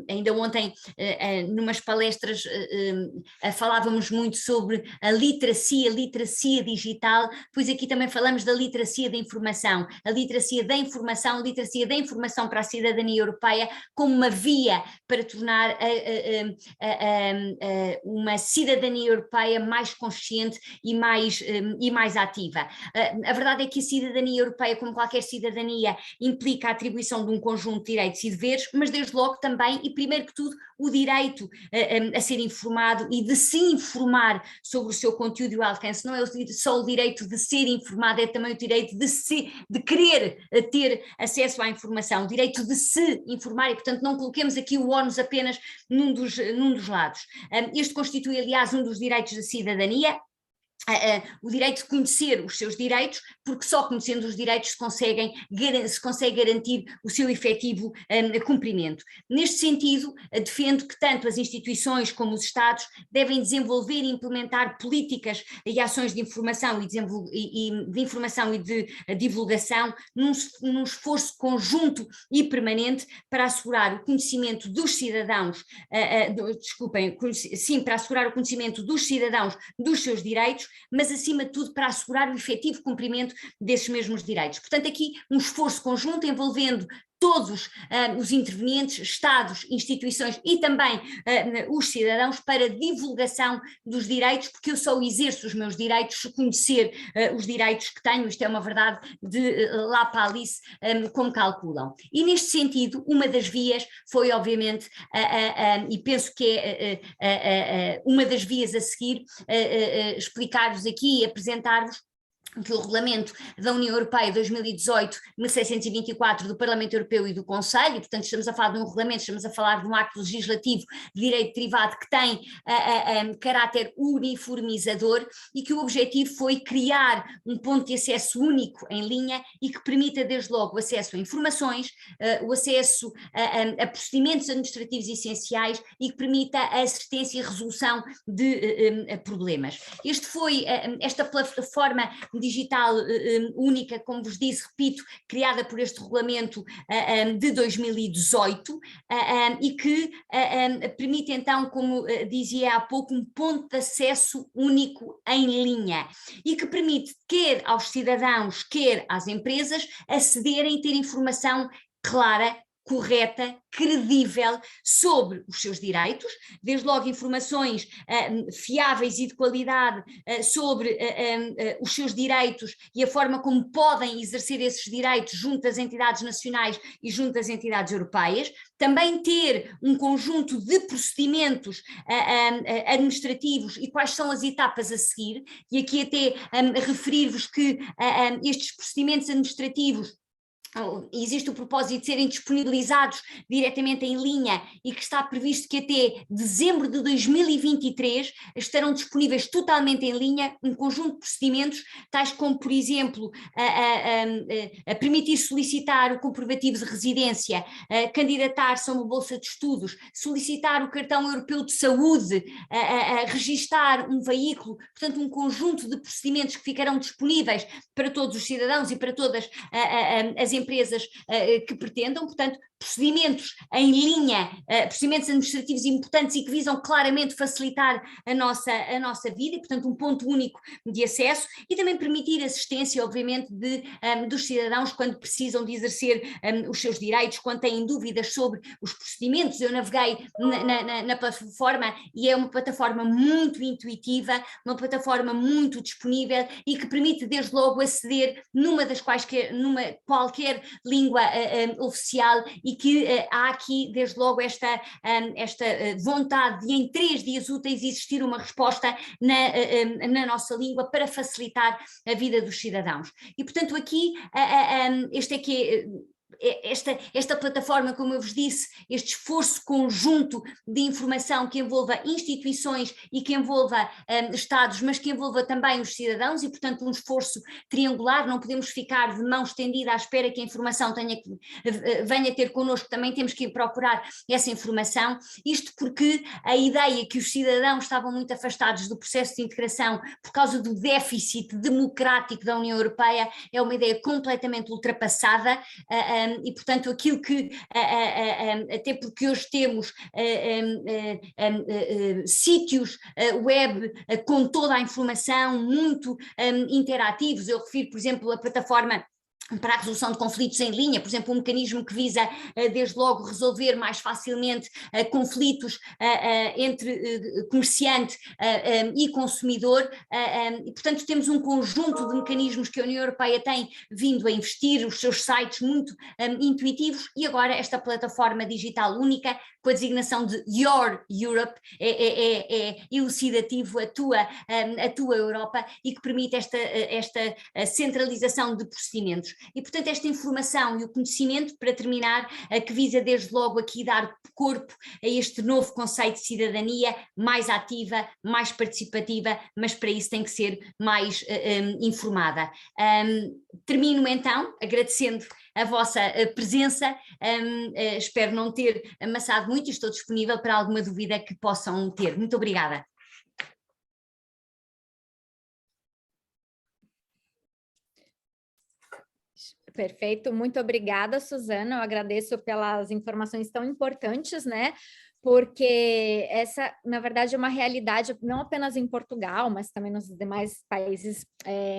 G: ainda ontem numas palestras falávamos muito sobre a literacia digital, pois aqui também falamos da literacia da informação, a literacia da informação para a cidadania europeia como uma via para tornar uma cidadania europeia mais consciente e mais ativa. A verdade é que a cidadania europeia, como qualquer cidadania, implica a atribuição de um conjunto de direitos e deveres, mas desde logo também, e primeiro que tudo, o direito a ser informado e de se informar sobre o seu conteúdo e o alcance. Não é só o direito de ser informado, é também o direito de querer ter acesso à informação, o direito de se informar e, portanto, não coloquemos aqui o ónus apenas num dos lados. Este constitui, aliás, um dos direitos da cidadania, o direito de conhecer os seus direitos, porque só conhecendo os direitos se consegue garantir o seu efetivo cumprimento. Neste sentido, defendo que tanto as instituições como os Estados devem desenvolver e implementar políticas e ações de informação e de divulgação num esforço conjunto e permanente para assegurar o conhecimento dos cidadãos, para assegurar o conhecimento dos cidadãos dos seus direitos, mas acima de tudo para assegurar o efetivo cumprimento desses mesmos direitos. Portanto, aqui um esforço conjunto envolvendo todos os intervenientes, Estados, instituições e também os cidadãos para divulgação dos direitos, porque eu só exerço os meus direitos se conhecer os direitos que tenho, isto é uma verdade de lá para Alice, como calculam. E neste sentido, uma das vias foi obviamente, e penso que é uma das vias a seguir, explicar-vos aqui e apresentar-vos que o Regulamento da União Europeia 2018-1624 do Parlamento Europeu e do Conselho, e portanto estamos a falar de um regulamento, estamos a falar de um acto legislativo de direito derivado que tem caráter uniformizador e que o objetivo foi criar um ponto de acesso único em linha e que permita desde logo o acesso a informações, o acesso a procedimentos administrativos essenciais e que permita a assistência e resolução de problemas. Esta plataforma digital única, como vos disse, repito, criada por este regulamento de 2018 e que permite então, como dizia há pouco, um ponto de acesso único em linha e que permite quer aos cidadãos, quer às empresas acederem e ter informação clara, correta, credível sobre os seus direitos, desde logo informações fiáveis e de qualidade sobre os seus direitos e a forma como podem exercer esses direitos junto das entidades nacionais e junto das entidades europeias, também ter um conjunto de procedimentos administrativos e quais são as etapas a seguir, e aqui até referir-vos que estes procedimentos administrativos existe o propósito de serem disponibilizados diretamente em linha e que está previsto que até dezembro de 2023 estarão disponíveis totalmente em linha um conjunto de procedimentos, tais como, por exemplo, a permitir solicitar o comprovativo de residência, candidatar-se a uma bolsa de estudos, solicitar o cartão europeu de saúde, registar um veículo, portanto um conjunto de procedimentos que ficarão disponíveis para todos os cidadãos e para todas as empresas que pretendam, portanto, procedimentos em linha, procedimentos administrativos importantes e que visam claramente facilitar a nossa vida e, portanto, um ponto único de acesso e também permitir assistência, obviamente, dos cidadãos quando precisam de exercer os seus direitos, quando têm dúvidas sobre os procedimentos. Eu naveguei na plataforma e é uma plataforma muito intuitiva, uma plataforma muito disponível e que permite desde logo aceder numa qualquer língua oficial e que há aqui desde logo esta vontade de em 3 dias úteis existir uma resposta na nossa língua para facilitar a vida dos cidadãos. E portanto aqui esta plataforma, como eu vos disse, este esforço conjunto de informação que envolva instituições e que envolva Estados, mas que envolva também os cidadãos e, portanto, um esforço triangular, não podemos ficar de mão estendida à espera que a informação venha ter connosco, também temos que ir procurar essa informação, isto porque a ideia que os cidadãos estavam muito afastados do processo de integração por causa do déficit democrático da União Europeia é uma ideia completamente ultrapassada, e portanto aquilo que, até porque hoje temos sítios web com toda a informação muito interativos, eu refiro por exemplo a plataforma para a resolução de conflitos em linha, por exemplo, um mecanismo que visa desde logo resolver mais facilmente conflitos entre comerciante e consumidor e portanto temos um conjunto de mecanismos que a União Europeia tem vindo a investir, os seus sites muito intuitivos e agora esta plataforma digital única com a designação de Your Europe é elucidativo a tua Europa e que permite esta centralização de procedimentos. E, portanto, esta informação e o conhecimento, para terminar, que visa desde logo aqui dar corpo a este novo conceito de cidadania mais ativa, mais participativa, mas para isso tem que ser mais informada. Termino então agradecendo a vossa presença, espero não ter amassado muito e estou disponível para alguma dúvida que possam ter. Muito obrigada.
A: Perfeito, muito obrigada, Suzana, eu agradeço pelas informações tão importantes, né, porque essa, na verdade, é uma realidade não apenas em Portugal, mas também nos demais países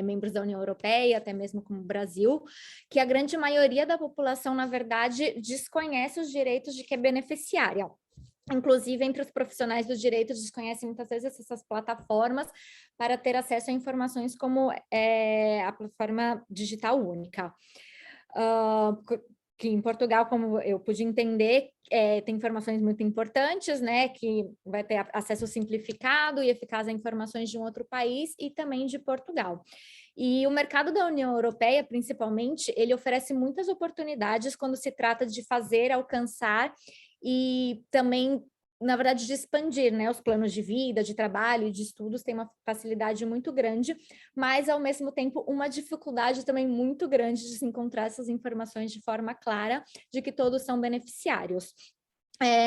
A: membros da União Europeia, até mesmo como o Brasil, que a grande maioria da população, na verdade, desconhece os direitos de que é beneficiária. Inclusive, entre os profissionais do direito, desconhecem muitas vezes essas plataformas para ter acesso a informações como a plataforma digital única. Que em Portugal, como eu pude entender, tem informações muito importantes, né, que vai ter acesso simplificado e eficaz a informações de um outro país e também de Portugal. E o mercado da União Europeia, principalmente, ele oferece muitas oportunidades quando se trata de fazer, alcançar e também, na verdade, de expandir, né, os planos de vida, de trabalho e de estudos, tem uma facilidade muito grande, mas, ao mesmo tempo, uma dificuldade também muito grande de se encontrar essas informações de forma clara, de que todos são beneficiários.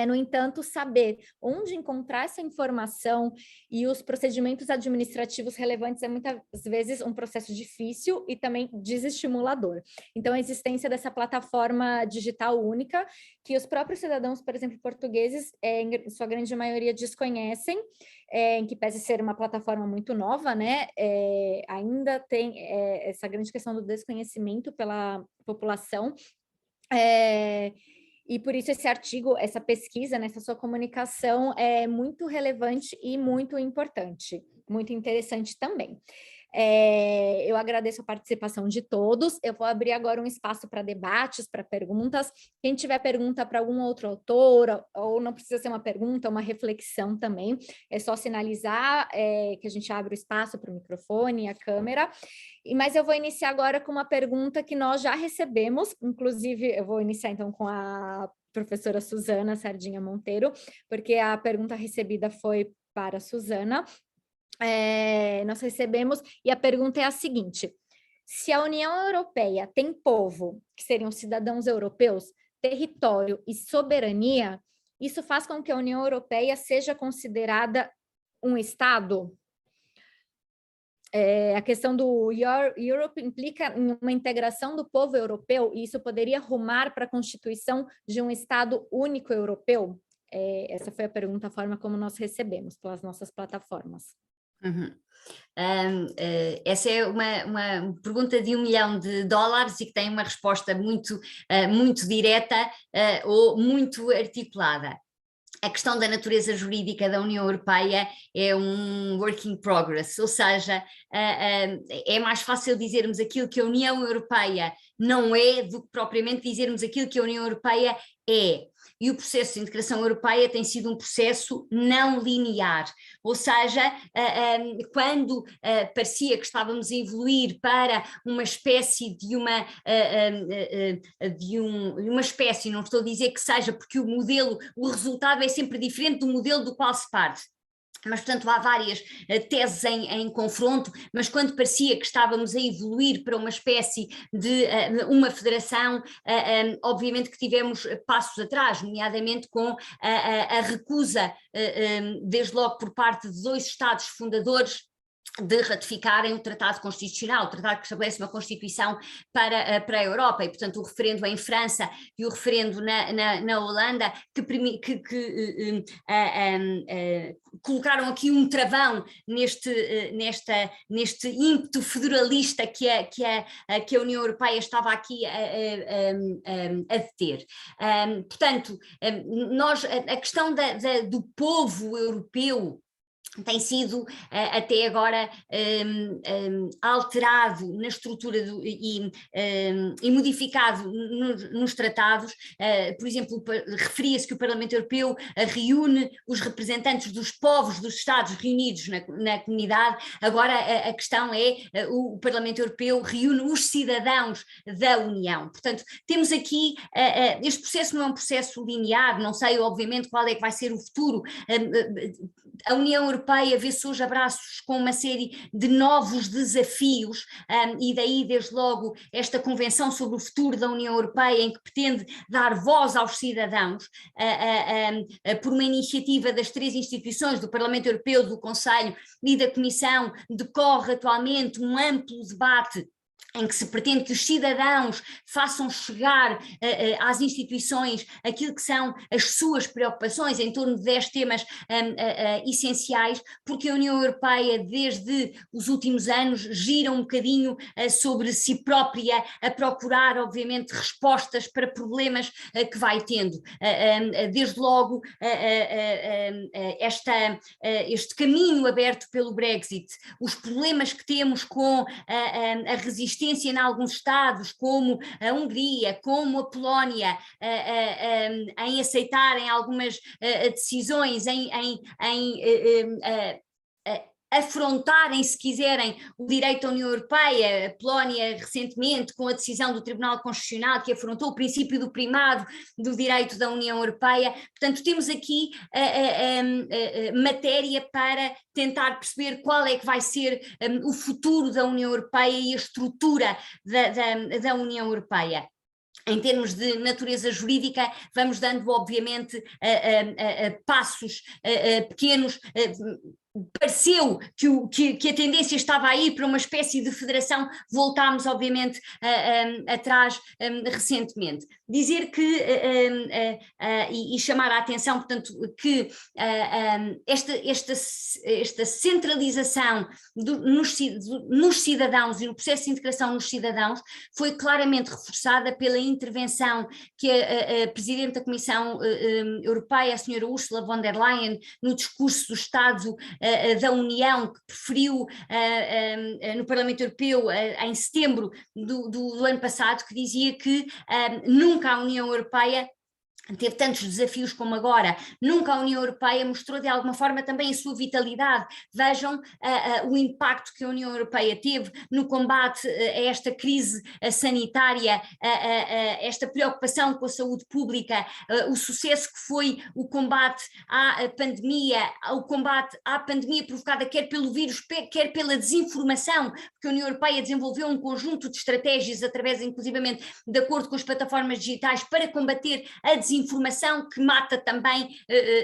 A: No entanto, saber onde encontrar essa informação e os procedimentos administrativos relevantes é muitas vezes um processo difícil e também desestimulador. Então, a existência dessa plataforma digital única, que os próprios cidadãos, por exemplo, portugueses, em sua grande maioria desconhecem, em que pese ser uma plataforma muito nova, né, ainda tem essa grande questão do desconhecimento pela população, e por isso esse artigo, essa pesquisa, essa sua comunicação é muito relevante e muito importante, muito interessante também. Eu agradeço a participação de todos. Eu vou abrir agora um espaço para debates, para perguntas. Quem tiver pergunta para algum outro autor, ou não precisa ser uma pergunta, uma reflexão também, é só sinalizar que a gente abre o espaço para o microfone e a câmera. Mas eu vou iniciar agora com uma pergunta que nós já recebemos, inclusive eu vou iniciar então com a professora Suzana Sardinha Monteiro, porque a pergunta recebida foi para a Suzana. Nós recebemos, e a pergunta é a seguinte: se a União Europeia tem povo, que seriam cidadãos europeus, território e soberania, isso faz com que a União Europeia seja considerada um Estado? A questão do Europe implica em uma integração do povo europeu, e isso poderia rumar para a constituição de um Estado único europeu? Essa foi a pergunta, a forma como nós recebemos pelas nossas plataformas.
G: Uhum. Essa é uma pergunta de $1 milhão e que tem uma resposta muito direta ou muito articulada. A questão da natureza jurídica da União Europeia é um work in progress, ou seja, é mais fácil dizermos aquilo que a União Europeia não é do que propriamente dizermos aquilo que a União Europeia é. E o processo de integração europeia tem sido um processo não linear, ou seja, quando parecia que estávamos a evoluir para uma espécie de uma espécie, não estou a dizer que seja, porque o resultado é sempre diferente do modelo do qual se parte. Mas, portanto, há várias teses em confronto, mas quando parecia que estávamos a evoluir para uma espécie de uma federação, obviamente que tivemos passos atrás, nomeadamente com a recusa, desde logo por parte de 2 Estados fundadores, de ratificarem o Tratado Constitucional, o tratado que estabelece uma Constituição para a Europa, e portanto o referendo em França e o referendo na Holanda que colocaram aqui um travão neste ímpeto federalista que a União Europeia estava aqui a deter. Portanto, a questão do povo europeu tem sido até agora alterado na estrutura e modificado nos tratados. Por exemplo, referia-se que o Parlamento Europeu reúne os representantes dos povos dos Estados reunidos na comunidade. Agora a questão é o Parlamento Europeu reúne os cidadãos da União. Portanto, temos aqui, este processo não é um processo linear, não sei obviamente qual é que vai ser o futuro. A União Europeia vê-se hoje a braços com uma série de novos desafios, e daí desde logo esta Convenção sobre o Futuro da União Europeia, em que pretende dar voz aos cidadãos, por uma iniciativa das 3 instituições, do Parlamento Europeu, do Conselho e da Comissão. Decorre atualmente um amplo debate em que se pretende que os cidadãos façam chegar às instituições aquilo que são as suas preocupações em torno de 10 temas essenciais, porque a União Europeia desde os últimos anos gira um bocadinho sobre si própria, a procurar obviamente respostas para problemas que vai tendo. Desde logo este caminho aberto pelo Brexit, os problemas que temos com a resistência em alguns Estados, como a Hungria, como a Polónia, em aceitarem algumas decisões, em afrontarem, se quiserem, o direito da União Europeia. A Polónia recentemente, com a decisão do Tribunal Constitucional que afrontou o princípio do primado do direito da União Europeia. Portanto, temos aqui matéria para tentar perceber qual é que vai ser o futuro da União Europeia e a estrutura da União Europeia. Em termos de natureza jurídica, vamos dando obviamente passos pequenos. Pareceu que a tendência estava a ir para uma espécie de federação, voltámos obviamente atrás recentemente. Dizer que, e chamar a atenção, portanto, que esta centralização nos cidadãos e no processo de integração nos cidadãos foi claramente reforçada pela intervenção que a Presidente da Comissão Europeia, a senhora Ursula von der Leyen, no discurso do Estado da União, que preferiu no Parlamento Europeu em setembro do ano passado, que dizia que nunca a União Europeia teve tantos desafios como agora, nunca a União Europeia mostrou de alguma forma também a sua vitalidade. Vejam o impacto que a União Europeia teve no combate a esta crise sanitária, esta preocupação com a saúde pública, o sucesso que foi o combate à pandemia provocada quer pelo vírus, quer pela desinformação, porque a União Europeia desenvolveu um conjunto de estratégias através, inclusivamente, de acordo com as plataformas digitais, para combater a desinformação que mata também,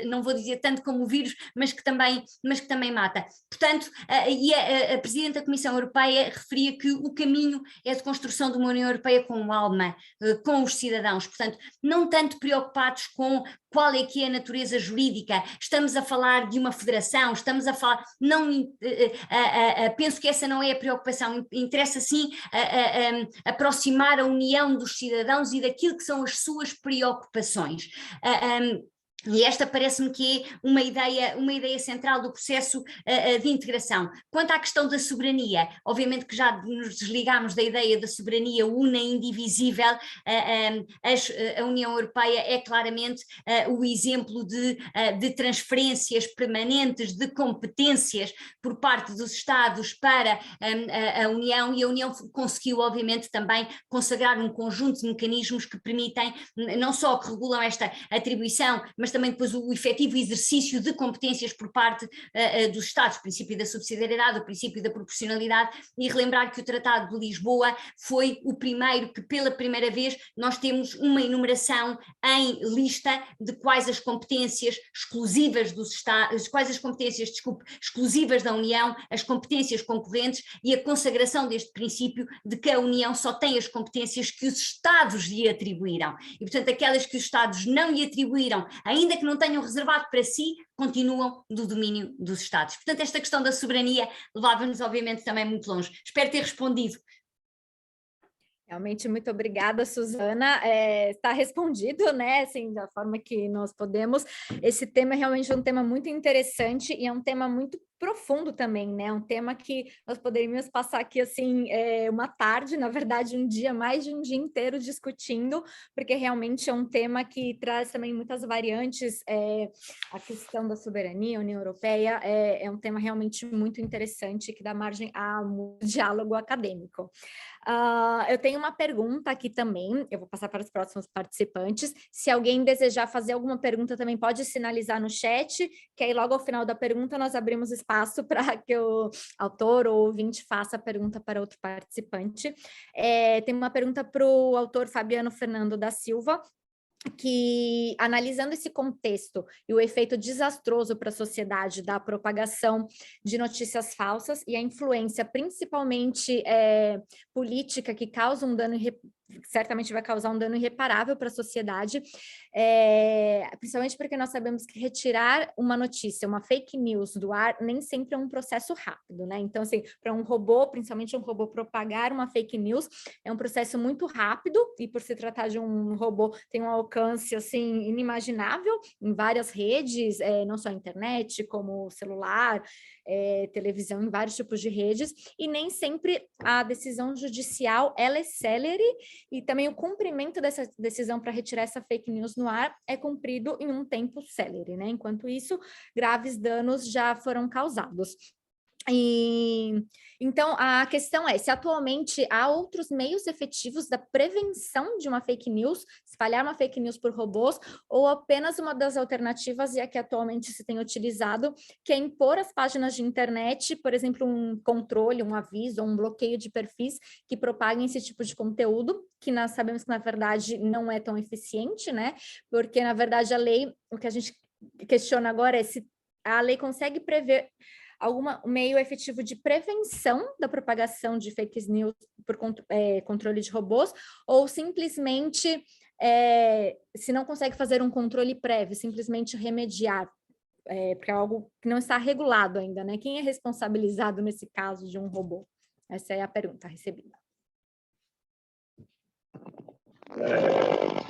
G: não vou dizer tanto como o vírus, mas que também mata. Portanto, a Presidente da Comissão Europeia referia que o caminho é de construção de uma União Europeia com alma, com os cidadãos, portanto, não tanto preocupados com qual é que é a natureza jurídica, estamos a falar de uma federação, estamos a falar, penso que essa não é a preocupação, interessa sim aproximar a união dos cidadãos e daquilo que são as suas preocupações. E esta parece-me que é uma ideia central do processo de integração. Quanto à questão da soberania, obviamente que já nos desligamos da ideia da soberania una e indivisível. A União Europeia é claramente o exemplo de transferências permanentes de competências por parte dos Estados para a União, e a União conseguiu obviamente também consagrar um conjunto de mecanismos que permitem, não só que regulam esta atribuição, mas também depois o efetivo exercício de competências por parte dos Estados, o princípio da subsidiariedade, o princípio da proporcionalidade, e relembrar que o Tratado de Lisboa foi o primeiro que pela primeira vez nós temos uma enumeração em lista de quais as competências exclusivas dos Estados, quais as competências, exclusivas da União, as competências concorrentes, e a consagração deste princípio de que a União só tem as competências que os Estados lhe atribuíram, e portanto aquelas que os Estados não lhe atribuíram, ainda que não tenham reservado para si, continuam do domínio dos Estados. Portanto, esta questão da soberania levava-nos obviamente também muito longe. Espero ter respondido.
A: Realmente, muito obrigada, Suzana. Está respondido, né, assim, da forma que nós podemos. Esse tema é realmente um tema muito interessante e é um tema muito profundo também, né, um tema que nós poderíamos passar aqui, assim, uma tarde, na verdade, um dia, mais de um dia inteiro discutindo, porque realmente é um tema que traz também muitas variantes, a questão da soberania, a União Europeia, é um tema realmente muito interessante, que dá margem a um diálogo acadêmico. Eu tenho uma pergunta aqui também, eu vou passar para os próximos participantes. Se alguém desejar fazer alguma pergunta também pode sinalizar no chat, que aí logo ao final da pergunta nós abrimos espaço para que o autor ou ouvinte faça a pergunta para outro participante. Tem uma pergunta para o autor Fabiano Fernando da Silva. que, analisando esse contexto e o efeito desastroso para a sociedade da propagação de notícias falsas e a influência, principalmente política, que causa um dano, certamente vai causar um dano irreparável para a sociedade, principalmente porque nós sabemos que retirar uma notícia, uma fake news do ar, nem sempre é um processo rápido, né? Então, assim, para um robô, principalmente um robô propagar uma fake news, é um processo muito rápido, e por se tratar de um robô, tem um alcance, assim, inimaginável em várias redes, não só internet, como celular, televisão, em vários tipos de redes, e nem sempre a decisão judicial, ela é célere, e também o cumprimento dessa decisão para retirar essa fake news no ar é cumprido em um tempo célere, né? Enquanto isso, graves danos já foram causados. Então, a questão é se atualmente há outros meios efetivos da prevenção de uma fake news, espalhar uma fake news por robôs, ou apenas uma das alternativas, e a que atualmente se tem utilizado, que é impor às páginas de internet, por exemplo, um controle, um aviso, ou um bloqueio de perfis que propaguem esse tipo de conteúdo, que nós sabemos que, na verdade, não é tão eficiente, né? Porque, na verdade, a lei, o que a gente questiona agora é se a lei consegue prever algum meio efetivo de prevenção da propagação de fake news por controle de robôs, ou simplesmente, se não consegue fazer um controle prévio, simplesmente remediar, porque é algo que não está regulado ainda, né? Quem é responsabilizado nesse caso de um robô? Essa é a pergunta recebida.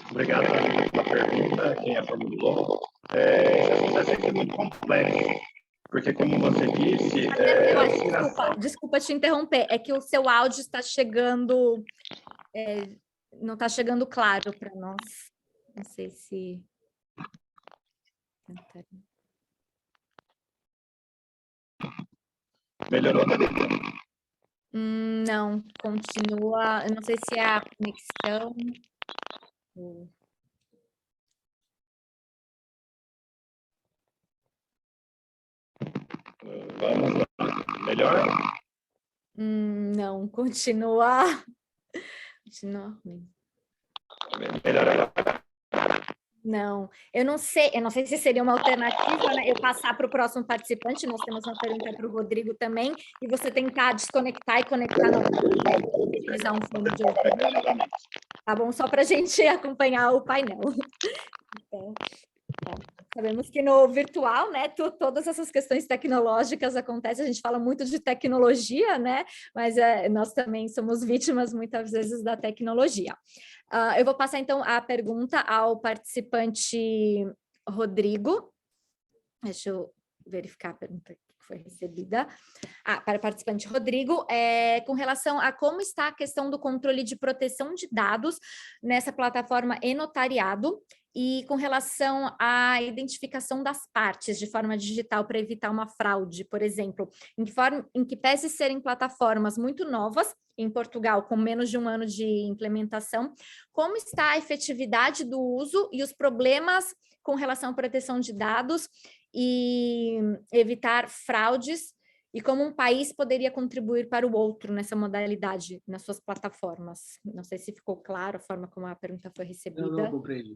B: Obrigado pela pergunta, quem a formulou. Esse assunto é muito complexo, porque, como você disse...
A: Desculpa te interromper, é que o seu áudio está chegando... não está chegando claro para nós. Não sei se...
B: Melhorou, Thalita?
A: Não, continua... Eu não sei se é a conexão...
B: Vamos lá. Melhor?
A: Não, continua ruim.
B: Melhor agora.
A: Não, eu não sei se seria uma alternativa, né, eu passar para o próximo participante. Nós temos uma pergunta para o Rodrigo também, e você tentar desconectar e conectar novamente, utilizar um fone de ouvido. Tá bom? Só para a gente acompanhar o painel. Então, sabemos que no virtual, né, todas essas questões tecnológicas acontecem, a gente fala muito de tecnologia, né, mas nós também somos vítimas muitas vezes da tecnologia. Eu vou passar então a pergunta ao participante Rodrigo. Deixa eu verificar a pergunta que foi recebida. Para o participante Rodrigo, com relação a como está a questão do controle de proteção de dados nessa plataforma e-notariado, e com relação à identificação das partes de forma digital para evitar uma fraude, por exemplo, em que pese serem plataformas muito novas, em Portugal, com menos de um ano de implementação, como está a efetividade do uso e os problemas com relação à proteção de dados e evitar fraudes, e como um país poderia contribuir para o outro nessa modalidade, nas suas plataformas. Não sei se ficou claro a forma como a pergunta foi recebida.
C: Não, compreendi.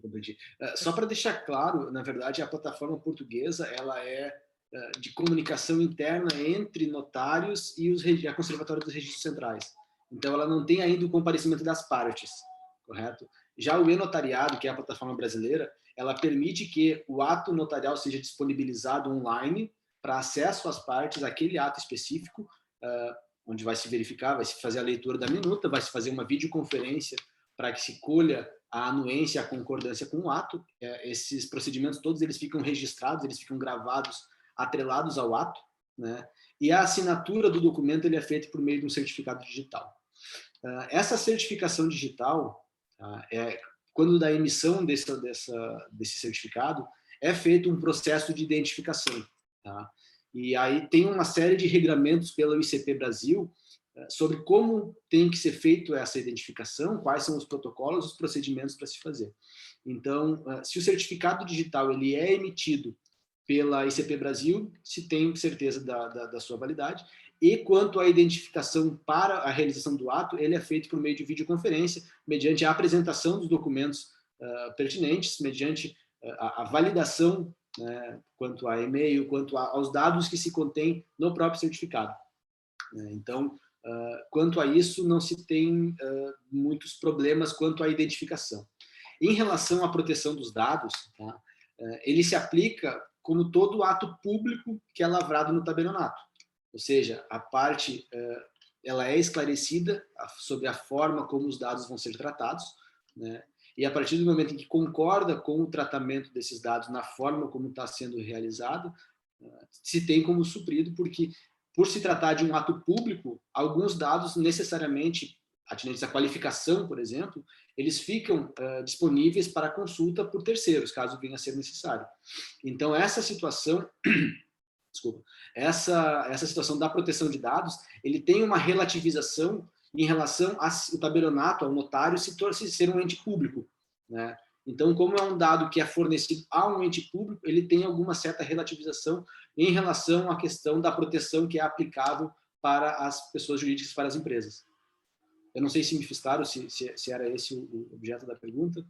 C: Só para deixar claro, na verdade, a plataforma portuguesa, ela é de comunicação interna entre notários e a Conservatória dos Registros Centrais. Então, ela não tem ainda o comparecimento das partes, correto? Já o e-notariado, que é a plataforma brasileira, ela permite que o ato notarial seja disponibilizado online para acesso às partes, aquele ato específico, onde vai se verificar, vai se fazer a leitura da minuta, vai se fazer uma videoconferência para que se colha a anuência, a concordância com o ato. Esses procedimentos todos eles ficam registrados, eles ficam gravados, atrelados ao ato, né? E a assinatura do documento ele é feita por meio de um certificado digital. Essa certificação digital, quando da emissão desse certificado, é feito um processo de identificação. Tá? E aí tem uma série de regramentos pela ICP Brasil sobre como tem que ser feito essa identificação, quais são os protocolos, os procedimentos para se fazer. Então, se o certificado digital ele é emitido pela ICP Brasil, se tem certeza da sua validade, e quanto à identificação para a realização do ato, ele é feito por meio de videoconferência, mediante a apresentação dos documentos pertinentes, mediante a validação, né, quanto a e-mail, quanto aos dados que se contém no próprio certificado. Então, quanto a isso, não se tem muitos problemas quanto à identificação. Em relação à proteção dos dados, tá, ele se aplica como todo ato público que é lavrado no tabelionato. Ou seja, a parte ela é esclarecida sobre a forma como os dados vão ser tratados, né? E a partir do momento em que concorda com o tratamento desses dados na forma como está sendo realizado, se tem como suprido, porque, por se tratar de um ato público, alguns dados necessariamente, atinentes à qualificação, por exemplo, eles ficam disponíveis para consulta por terceiros, caso venha a ser necessário. Então, essa situação... Desculpa. Essa situação da proteção de dados, ele tem uma relativização em relação ao tabelionato, ao notário, se ser um ente público, né? Então, como é um dado que é fornecido a um ente público, ele tem alguma certa relativização em relação à questão da proteção que é aplicável para as pessoas jurídicas, para as empresas. Eu não sei se me fiz claro, se era esse o objeto da pergunta.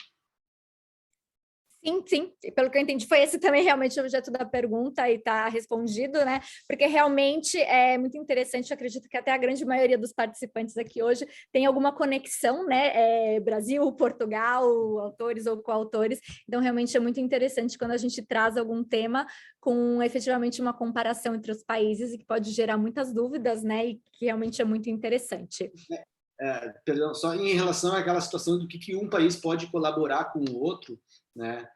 A: Sim, sim. Pelo que eu entendi, foi esse também realmente o objeto da pergunta e está respondido, né? Porque realmente é muito interessante, eu acredito que até a grande maioria dos participantes aqui hoje tem alguma conexão, né? Brasil, Portugal, autores ou coautores. Então, realmente é muito interessante quando a gente traz algum tema com efetivamente uma comparação entre os países e que pode gerar muitas dúvidas, né? E que realmente é muito interessante.
C: Perdão, só em relação àquela situação do que um país pode colaborar com o outro, né?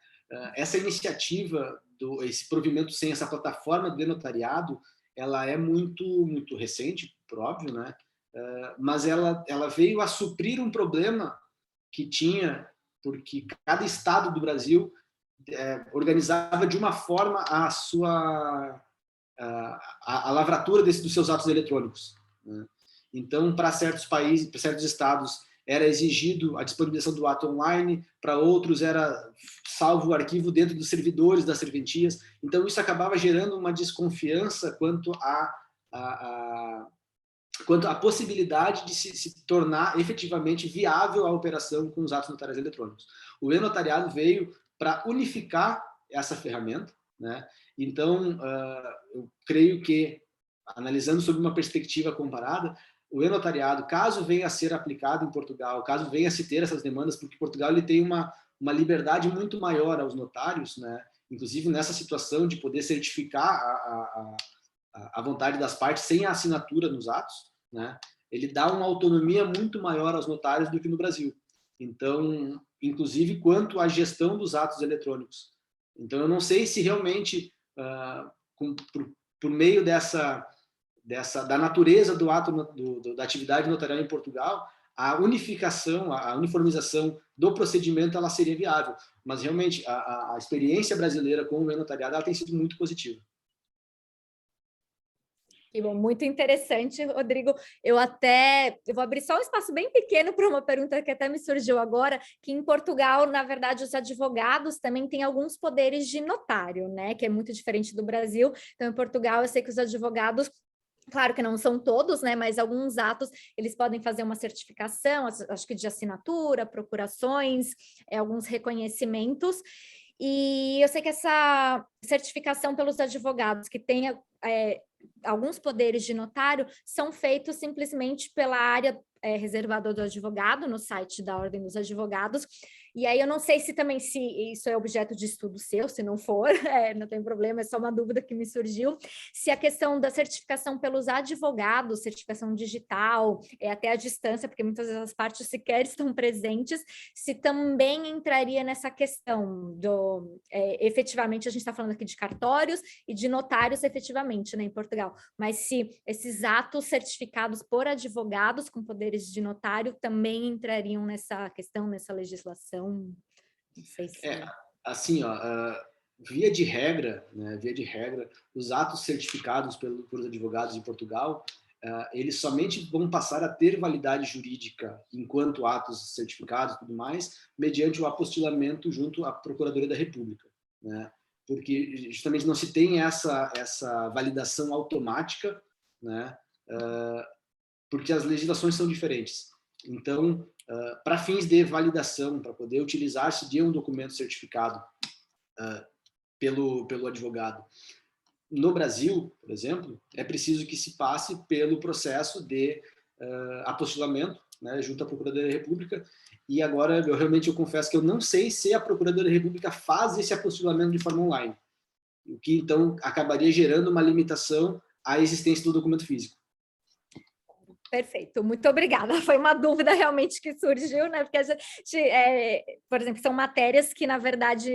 C: Essa iniciativa, esse provimento sem essa plataforma de notariado, ela é muito recente, por óbvio, né? Mas ela veio a suprir um problema que tinha, porque cada estado do Brasil organizava de uma forma a lavratura dos seus atos eletrônicos, né? Então, para certos países, para certos estados, era exigido a disponibilização do ato online, para outros era salvo o arquivo dentro dos servidores das serventias. Então, isso acabava gerando uma desconfiança quanto à possibilidade de se tornar efetivamente viável a operação com os atos notariais eletrônicos. O e-notariado veio para unificar essa ferramenta, né? Então, eu creio que, analisando sob uma perspectiva comparada, o e-notariado, caso venha a ser aplicado em Portugal, caso venha a se ter essas demandas, porque Portugal ele tem uma liberdade muito maior aos notários, né? Inclusive nessa situação de poder certificar a vontade das partes sem a assinatura nos atos, né? Ele dá uma autonomia muito maior aos notários do que no Brasil. Então, inclusive quanto à gestão dos atos eletrônicos. Então, eu não sei se realmente, por meio da natureza do ato, da atividade notarial em Portugal, a unificação, a uniformização do procedimento, ela seria viável. Mas, realmente, a experiência brasileira com o e-notariado, ela tem sido muito positiva.
A: Que bom, muito interessante, Rodrigo. Eu vou abrir só um espaço bem pequeno para uma pergunta que até me surgiu agora, que em Portugal, na verdade, os advogados também têm alguns poderes de notário, né? Que é muito diferente do Brasil. Então, em Portugal, eu sei que os advogados, claro que não são todos, né? Mas alguns atos, eles podem fazer uma certificação, acho que de assinatura, procurações, alguns reconhecimentos. E eu sei que essa certificação pelos advogados, que tem alguns poderes de notário, são feitos simplesmente pela área reservada do advogado, no site da Ordem dos Advogados. E aí eu não sei se isso é objeto de estudo seu, se não for, não tem problema, é só uma dúvida que me surgiu. Se a questão da certificação pelos advogados, certificação digital, até à distância, porque muitas vezes as partes sequer estão presentes, se também entraria nessa questão efetivamente, a gente está falando aqui de cartórios e de notários efetivamente, né, em Portugal, mas se esses atos certificados por advogados com poderes de notário também entrariam nessa questão, nessa legislação. Não sei se...
C: Assim, via de regra, né, os atos certificados pelos advogados em Portugal, eles somente vão passar a ter validade jurídica enquanto atos certificados e tudo mais, mediante o apostilamento junto à Procuradoria da República, né? Porque justamente não se tem essa validação automática, né? Porque as legislações são diferentes. Então, para fins de validação, para poder utilizar-se de um documento certificado pelo advogado. No Brasil, por exemplo, é preciso que se passe pelo processo de apostilamento, né, junto à Procuradoria da República, e agora eu confesso que eu não sei se a Procuradoria da República faz esse apostilamento de forma online, o que então acabaria gerando uma limitação à existência do documento físico.
A: Perfeito, muito obrigada. Foi uma dúvida realmente que surgiu, né? Porque a gente, por exemplo, são matérias que, na verdade,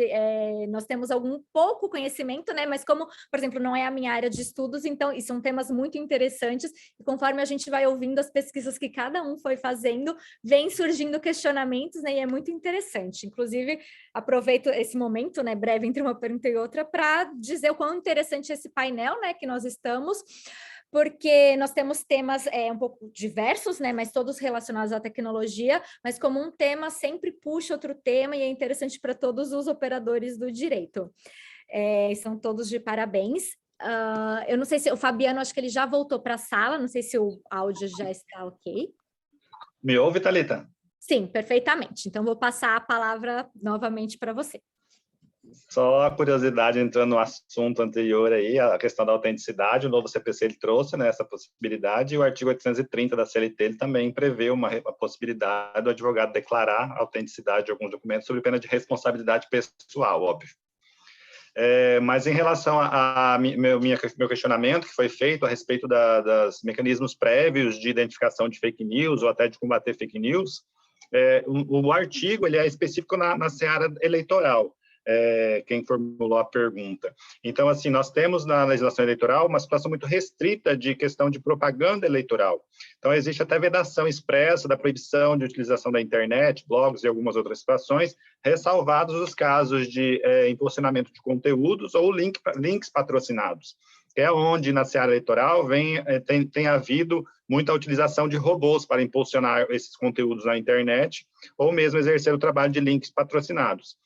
A: nós temos algum pouco conhecimento, né? Mas como, por exemplo, não é a minha área de estudos, então, e são temas muito interessantes, e conforme a gente vai ouvindo as pesquisas que cada um foi fazendo, vem surgindo questionamentos, né? E é muito interessante. Inclusive, aproveito esse momento, né, breve entre uma pergunta e outra, para dizer o quão interessante esse painel, né, que nós estamos, porque nós temos temas um pouco diversos, né, mas todos relacionados à tecnologia, mas como um tema sempre puxa outro tema e é interessante para todos os operadores do direito. São todos de parabéns. Eu não sei se o Fabiano, acho que ele já voltou para a sala, não sei se o áudio já está ok.
B: Me ouve, Thalita?
A: Sim, perfeitamente. Então, vou passar a palavra novamente para você.
B: Só a curiosidade, entrando no assunto anterior aí, a questão da autenticidade, o novo CPC ele trouxe, né, essa possibilidade, e o artigo 830 da CLT ele também prevê uma possibilidade do advogado declarar a autenticidade de alguns documentos sob pena de responsabilidade pessoal, óbvio. Mas em relação a meu questionamento que foi feito a respeito dos mecanismos prévios de identificação de fake news ou até de combater fake news, o artigo ele é específico na seara eleitoral. Quem formulou a pergunta. Então, assim, nós temos na legislação eleitoral uma situação muito restrita de questão de propaganda eleitoral. Então, existe até vedação expressa da proibição de utilização da internet, blogs e algumas outras situações, ressalvados os casos de impulsionamento de conteúdos ou links patrocinados, que é onde, na seara eleitoral, tem havido muita utilização de robôs para impulsionar esses conteúdos na internet, ou mesmo exercer o trabalho de links patrocinados.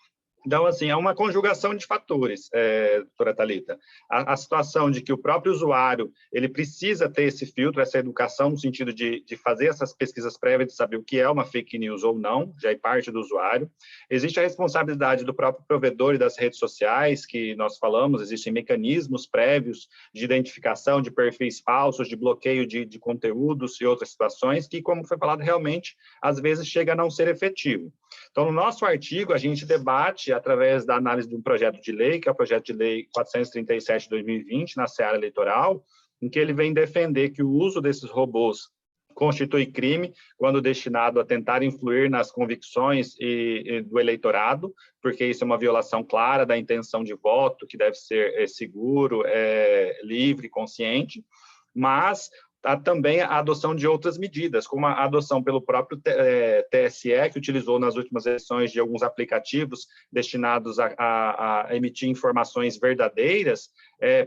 B: Então, assim, é uma conjugação de fatores, doutora Thalita. A situação de que o próprio usuário, ele precisa ter esse filtro, essa educação, no sentido de fazer essas pesquisas prévias, de saber o que é uma fake news ou não, já é parte do usuário. Existe a responsabilidade do próprio provedor e das redes sociais, que nós falamos, existem mecanismos prévios de identificação de perfis falsos, de bloqueio de conteúdos e outras situações, que, como foi falado, realmente, às vezes, chega a não ser efetivo. Então, no nosso artigo, a gente debate através da análise de um projeto de lei, que é o projeto de lei 437 de 2020, na seara eleitoral, em que ele vem defender que o uso desses robôs constitui crime quando destinado a tentar influir nas convicções do eleitorado, porque isso é uma violação clara da intenção de voto, que deve ser seguro, livre, consciente, mas há também a adoção de outras medidas, como a adoção pelo próprio TSE, que utilizou nas últimas eleições de alguns aplicativos destinados a emitir informações verdadeiras,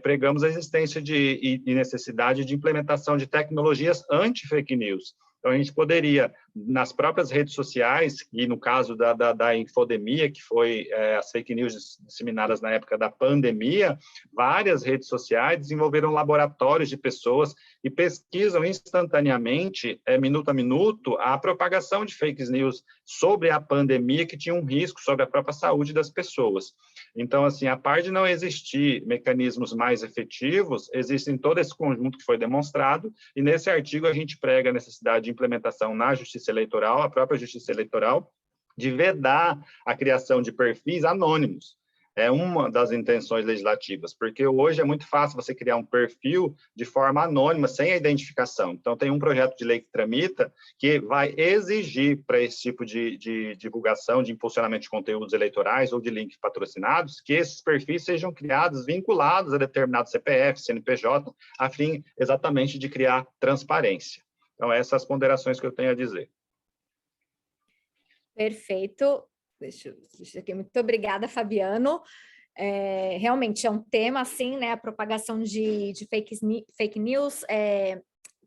B: pregamos a existência e necessidade de implementação de tecnologias anti-fake news. Então, a gente poderia, nas próprias redes sociais, e no caso da infodemia, que foi as fake news disseminadas na época da pandemia, várias redes sociais desenvolveram laboratórios de pessoas e pesquisam instantaneamente, minuto a minuto, a propagação de fake news sobre a pandemia, que tinha um risco sobre a própria saúde das pessoas. Então, assim, a par de não existir mecanismos mais efetivos, existem todo esse conjunto que foi demonstrado, e nesse artigo a gente prega a necessidade de implementação na Justiça Eleitoral, a própria Justiça Eleitoral, de vedar a criação de perfis anônimos. É uma das intenções legislativas, porque hoje é muito fácil você criar um perfil de forma anônima, sem a identificação. Então, tem um projeto de lei que tramita que vai exigir para esse tipo de divulgação, de impulsionamento de conteúdos eleitorais ou de links patrocinados, que esses perfis sejam criados vinculados a determinado CPF, CNPJ, a fim exatamente de criar transparência. Então, essas ponderações que eu tenho a dizer.
A: Perfeito. Deixa eu aqui. Muito obrigada, Fabiano. Realmente é um tema, assim, né? A propagação de fake news,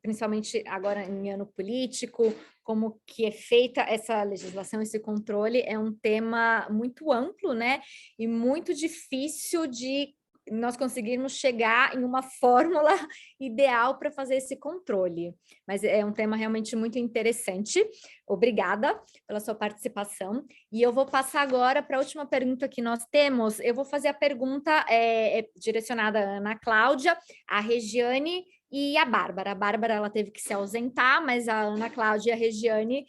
A: principalmente agora em ano político, como que é feita essa legislação, esse controle, é um tema muito amplo, né? E muito difícil de nós conseguirmos chegar em uma fórmula ideal para fazer esse controle. Mas é um tema realmente muito interessante. Obrigada pela sua participação. E eu vou passar agora para a última pergunta que nós temos. Eu vou fazer a pergunta direcionada à Ana Cláudia, à Regiane e a Bárbara. A Bárbara, ela teve que se ausentar, mas a Ana Cláudia e a Regiane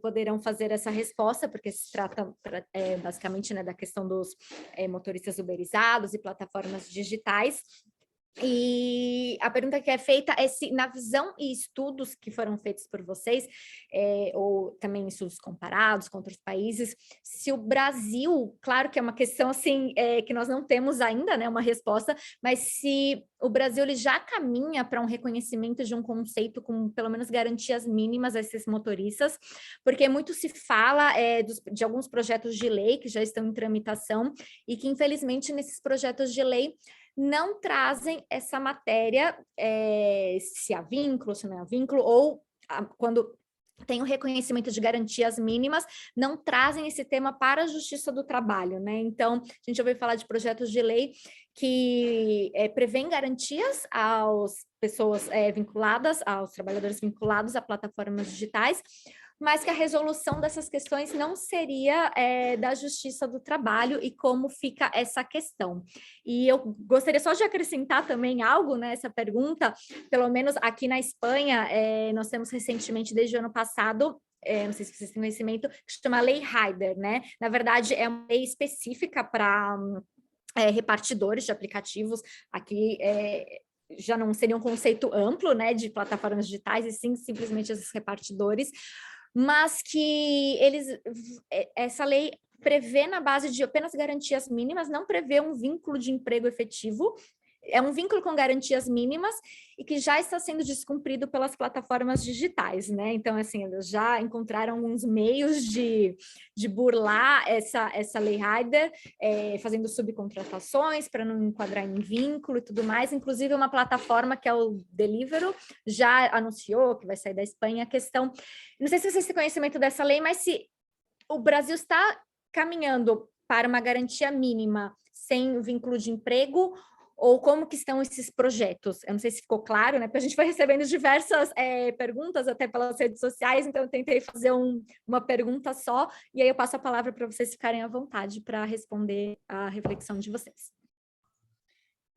A: poderão fazer essa resposta, porque se trata basicamente, né, da questão dos motoristas uberizados e plataformas digitais. E a pergunta que é feita é se, na visão e estudos que foram feitos por vocês, ou também estudos comparados com outros países, se o Brasil, claro que é uma questão assim, que nós não temos ainda, né, uma resposta, mas se o Brasil ele já caminha para um reconhecimento de um conceito com pelo menos garantias mínimas a esses motoristas, porque muito se fala de alguns projetos de lei que já estão em tramitação e que, infelizmente, nesses projetos de lei não trazem essa matéria, se há vínculo, se não há vínculo, ou quando tem o reconhecimento de garantias mínimas, não trazem esse tema para a Justiça do Trabalho, né? Então, a gente ouviu falar de projetos de lei que prevêem garantias às pessoas vinculadas, aos trabalhadores vinculados a plataformas digitais, mas que a resolução dessas questões não seria da Justiça do Trabalho e como fica essa questão. E eu gostaria só de acrescentar também algo nessa pergunta, pelo menos aqui na Espanha, nós temos recentemente, desde o ano passado, não sei se vocês têm conhecimento, que se chama Lei Rider, né? Na verdade, é uma lei específica para repartidores de aplicativos. Aqui já não seria um conceito amplo, né, de plataformas digitais, e sim simplesmente esses repartidores, mas que essa lei prevê na base de apenas garantias mínimas, não prevê um vínculo de emprego efetivo, é um vínculo com garantias mínimas e que já está sendo descumprido pelas plataformas digitais, né? Então, assim, eles já encontraram alguns meios de burlar essa lei Rider, fazendo subcontratações para não enquadrar em vínculo e tudo mais. Inclusive, uma plataforma que é o Deliveroo já anunciou que vai sair da Espanha a questão. Não sei se vocês têm conhecimento dessa lei, mas se o Brasil está caminhando para uma garantia mínima sem o vínculo de emprego, ou como que estão esses projetos? Eu não sei se ficou claro, né? Porque a gente foi recebendo diversas perguntas até pelas redes sociais, então eu tentei fazer uma pergunta só, e aí eu passo a palavra para vocês ficarem à vontade para responder a reflexão de vocês.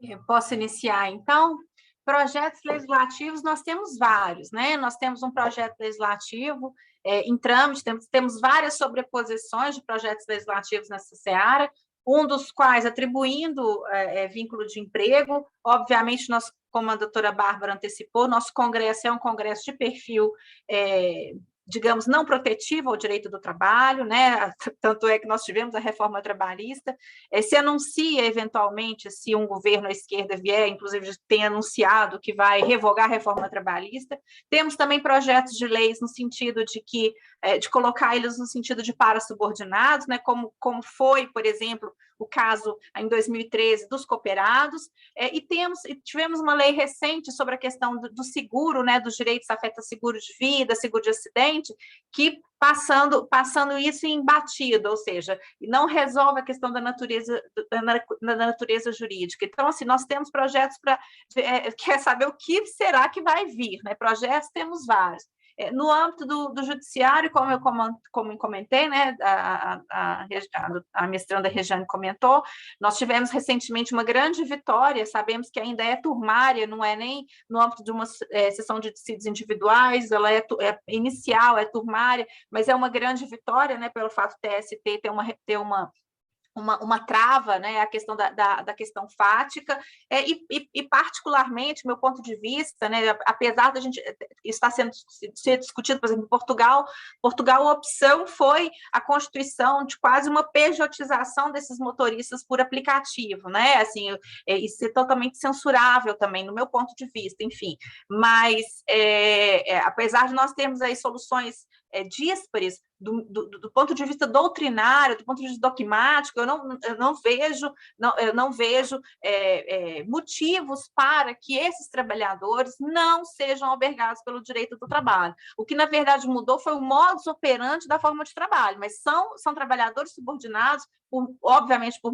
D: Eu posso iniciar, então? Projetos legislativos, nós temos vários, né? Nós temos um projeto legislativo em trâmite, temos várias sobreposições de projetos legislativos nessa seara, um dos quais atribuindo vínculo de emprego. Obviamente, nós, como a doutora Bárbara antecipou, nosso congresso é um congresso de perfil, digamos, não protetivo ao direito do trabalho, né? Tanto é que nós tivemos a reforma trabalhista. Se anuncia, eventualmente, se um governo à esquerda vier, inclusive tem anunciado que vai revogar a reforma trabalhista. Temos também projetos de leis no sentido de colocar eles no sentido de parasubordinados, né? Como foi, por exemplo, o caso em 2013 dos cooperados, e tivemos uma lei recente sobre a questão do seguro, né, dos direitos afeta seguro de vida, seguro de acidente, que passando isso em batida, ou seja, não resolve a questão da natureza jurídica. Então, assim, nós temos projetos quer saber o que será que vai vir, né? Projetos temos vários. No âmbito do judiciário, como eu comentei, né, a mestranda Regiane comentou, nós tivemos recentemente uma grande vitória, sabemos que ainda é turmária, não é nem no âmbito de uma sessão de dissídios individuais, ela é inicial, é turmária, mas é uma grande vitória, né, pelo fato do TST ter uma trava, né, a questão da questão fática, e particularmente, meu ponto de vista, né, apesar da gente estar sendo discutido, por exemplo, em Portugal, a opção foi a constituição de quase uma pejotização desses motoristas por aplicativo, né, assim, isso é totalmente censurável também, no meu ponto de vista, enfim, mas apesar de nós termos aí soluções díspares, do ponto de vista doutrinário, do ponto de vista dogmático, eu não vejo motivos para que esses trabalhadores não sejam albergados pelo direito do trabalho. O que, na verdade, mudou foi o modus operandi da forma de trabalho, mas são trabalhadores subordinados obviamente, por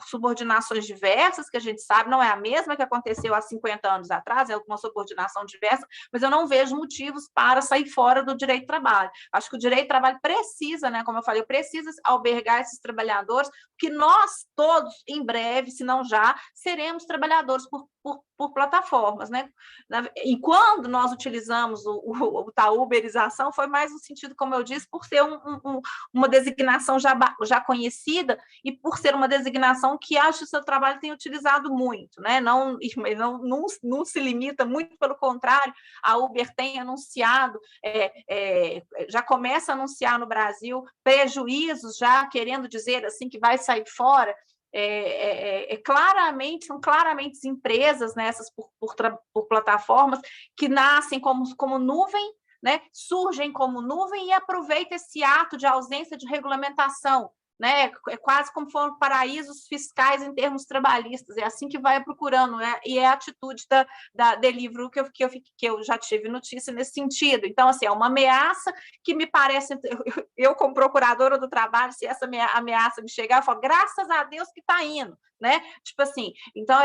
D: subordinações diversas, que a gente sabe, não é a mesma que aconteceu há 50 anos atrás, é uma subordinação diversa, mas eu não vejo motivos para sair fora do direito do trabalho. Acho que o direito do trabalho precisa, né, como eu falei, precisa albergar esses trabalhadores, porque nós todos, em breve, se não já, seremos trabalhadores por plataformas, né? E quando nós utilizamos a uberização, foi mais no sentido, como eu disse, por ser uma designação já conhecida e por ser uma designação que a Justiça do Trabalho tem utilizado muito, né? Não se limita, muito pelo contrário, a Uber tem anunciado, já começa a anunciar no Brasil prejuízos, já querendo dizer assim que vai sair fora. São claramente empresas nessas por plataformas que nascem como nuvem, né? Surgem como nuvem e aproveitam esse ato de ausência de regulamentação, né? É quase como foram paraísos fiscais em termos trabalhistas, é assim que vai procurando, né? E é a atitude da Deliveroo que eu já tive notícia nesse sentido. Então, assim, é uma ameaça que me parece, eu como procuradora do trabalho, se essa ameaça me chegar, eu falo, graças a Deus que está indo, né? Tipo assim, então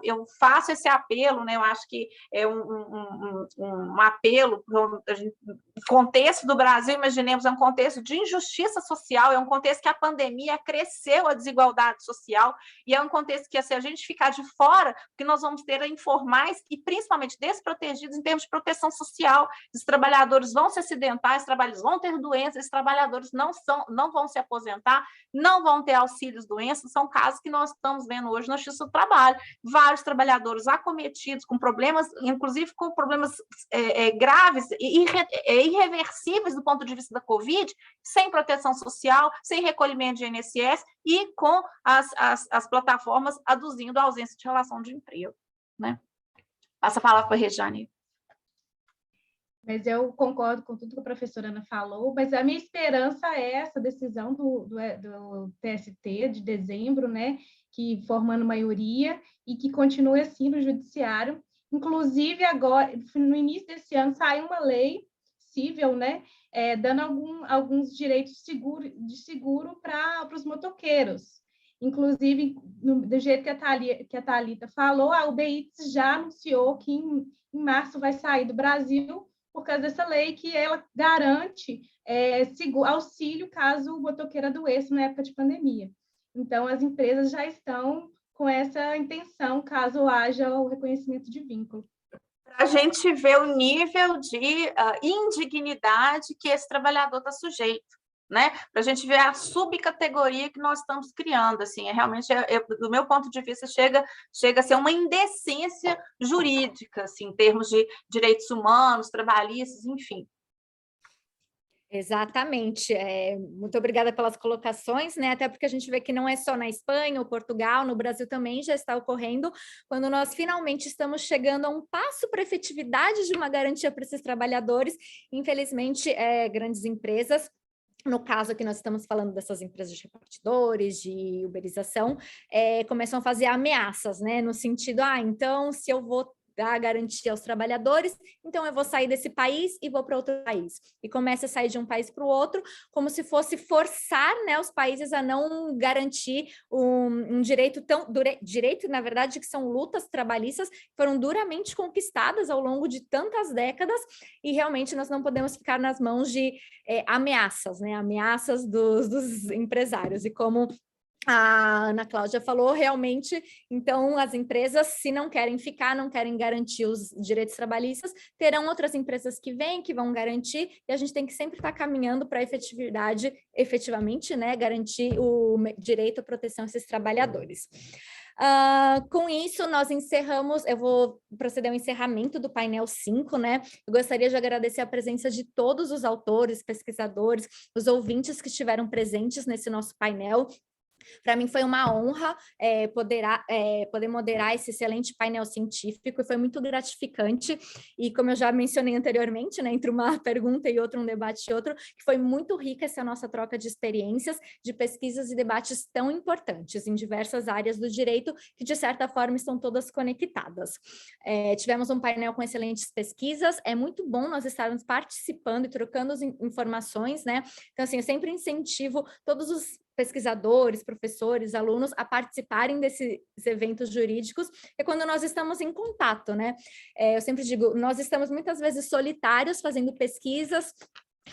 D: eu faço esse apelo, né? Eu acho que é um apelo, no contexto do Brasil, imaginemos, é um contexto de injustiça social, é um contexto que a pandemia cresceu a desigualdade social, e é um contexto que, se a gente ficar de fora, que nós vamos ter informais e principalmente desprotegidos em termos de proteção social. Os trabalhadores vão se acidentar, os trabalhadores vão ter doenças, os trabalhadores não vão se aposentar, não vão ter auxílios doenças, são casos que nós estamos vendo hoje na Justiça do Trabalho. Vários trabalhadores acometidos com problemas, inclusive com problemas graves e irreversíveis do ponto de vista da Covid, sem proteção social, sem recolhimento de INSS e com as plataformas aduzindo a ausência de relação de emprego, né? Passa a palavra para a Rejane.
E: Mas eu concordo com tudo que a professora Ana falou, mas a minha esperança é essa decisão do TST de dezembro, né, que formando maioria e que continue assim no judiciário. Inclusive, agora, no início desse ano, saiu uma lei civil, né, dando alguns direitos de seguro para os motoqueiros. Inclusive, do jeito que a Thalita falou, a UBITS já anunciou que em março vai sair do Brasil por causa dessa lei que ela garante auxílio caso o motoqueiro adoeça na época de pandemia. Então, as empresas já estão com essa intenção, caso haja o reconhecimento de vínculo.
D: Para a gente ver o nível de indignidade que esse trabalhador está sujeito, né? Para a gente ver a subcategoria que nós estamos criando, assim, realmente, do meu ponto de vista, chega a ser uma indecência jurídica, assim, em termos de direitos humanos, trabalhistas, enfim.
A: Exatamente. Muito obrigada pelas colocações, né? Até porque a gente vê que não é só na Espanha ou Portugal, no Brasil também já está ocorrendo, quando nós finalmente estamos chegando a um passo para a efetividade de uma garantia para esses trabalhadores. Infelizmente, grandes empresas, no caso aqui nós estamos falando dessas empresas de repartidores, de uberização, começam a fazer ameaças, né? No sentido, então, se eu vou dar garantia aos trabalhadores, então eu vou sair desse país e vou para outro país. E começa a sair de um país para o outro, como se fosse forçar, né, os países a não garantir um direito direito, na verdade, que são lutas trabalhistas que foram duramente conquistadas ao longo de tantas décadas, e realmente nós não podemos ficar nas mãos de ameaças, né, ameaças dos empresários. E como a Ana Cláudia falou, realmente, então, as empresas, se não querem ficar, não querem garantir os direitos trabalhistas, terão outras empresas que vêm, que vão garantir, e a gente tem que sempre estar caminhando para efetivamente, né, garantir o direito à proteção a esses trabalhadores. Com isso, nós encerramos, eu vou proceder ao encerramento do painel 5, né? Eu gostaria de agradecer a presença de todos os autores, pesquisadores, os ouvintes que estiveram presentes nesse nosso painel. Para mim foi uma honra poder moderar esse excelente painel científico, e foi muito gratificante, e como eu já mencionei anteriormente, né, entre uma pergunta e outra, um debate e outro, que foi muito rica essa nossa troca de experiências, de pesquisas e debates tão importantes em diversas áreas do direito, que de certa forma estão todas conectadas. Tivemos um painel com excelentes pesquisas, é muito bom nós estarmos participando e trocando informações, né? Então, assim, eu sempre incentivo todos os pesquisadores, professores, alunos a participarem desses eventos jurídicos, é quando nós estamos em contato, né? Eu sempre digo, nós estamos muitas vezes solitários fazendo pesquisas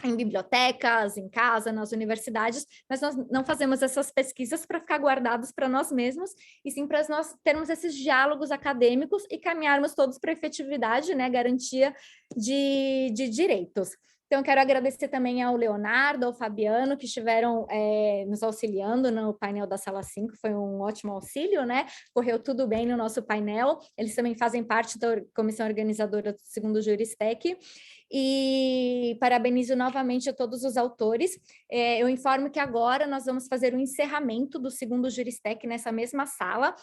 A: em bibliotecas, em casa, nas universidades, mas nós não fazemos essas pesquisas para ficar guardados para nós mesmos, e sim para nós termos esses diálogos acadêmicos e caminharmos todos para a efetividade, né, garantia de direitos. Então, quero agradecer também ao Leonardo, ao Fabiano, que estiveram nos auxiliando no painel da Sala 5, foi um ótimo auxílio, né? Correu tudo bem no nosso painel, eles também fazem parte da comissão organizadora do segundo Juristec, e parabenizo novamente a todos os autores. Eu informo que agora nós vamos fazer o encerramento do segundo Juristec nessa mesma sala.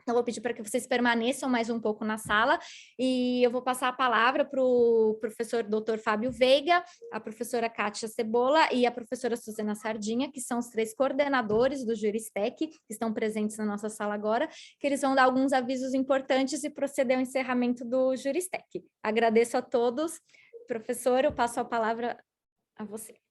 A: Eu vou pedir para que vocês permaneçam mais um pouco na sala, e eu vou passar a palavra para o professor Dr. Fábio Veiga, a professora Kátia Cebola e a professora Suzana Sardinha, que são os 3 coordenadores do Juristec, que estão presentes na nossa sala agora, que eles vão dar alguns avisos importantes e proceder ao encerramento do Juristec. Agradeço a todos. Professor, eu passo a palavra a você.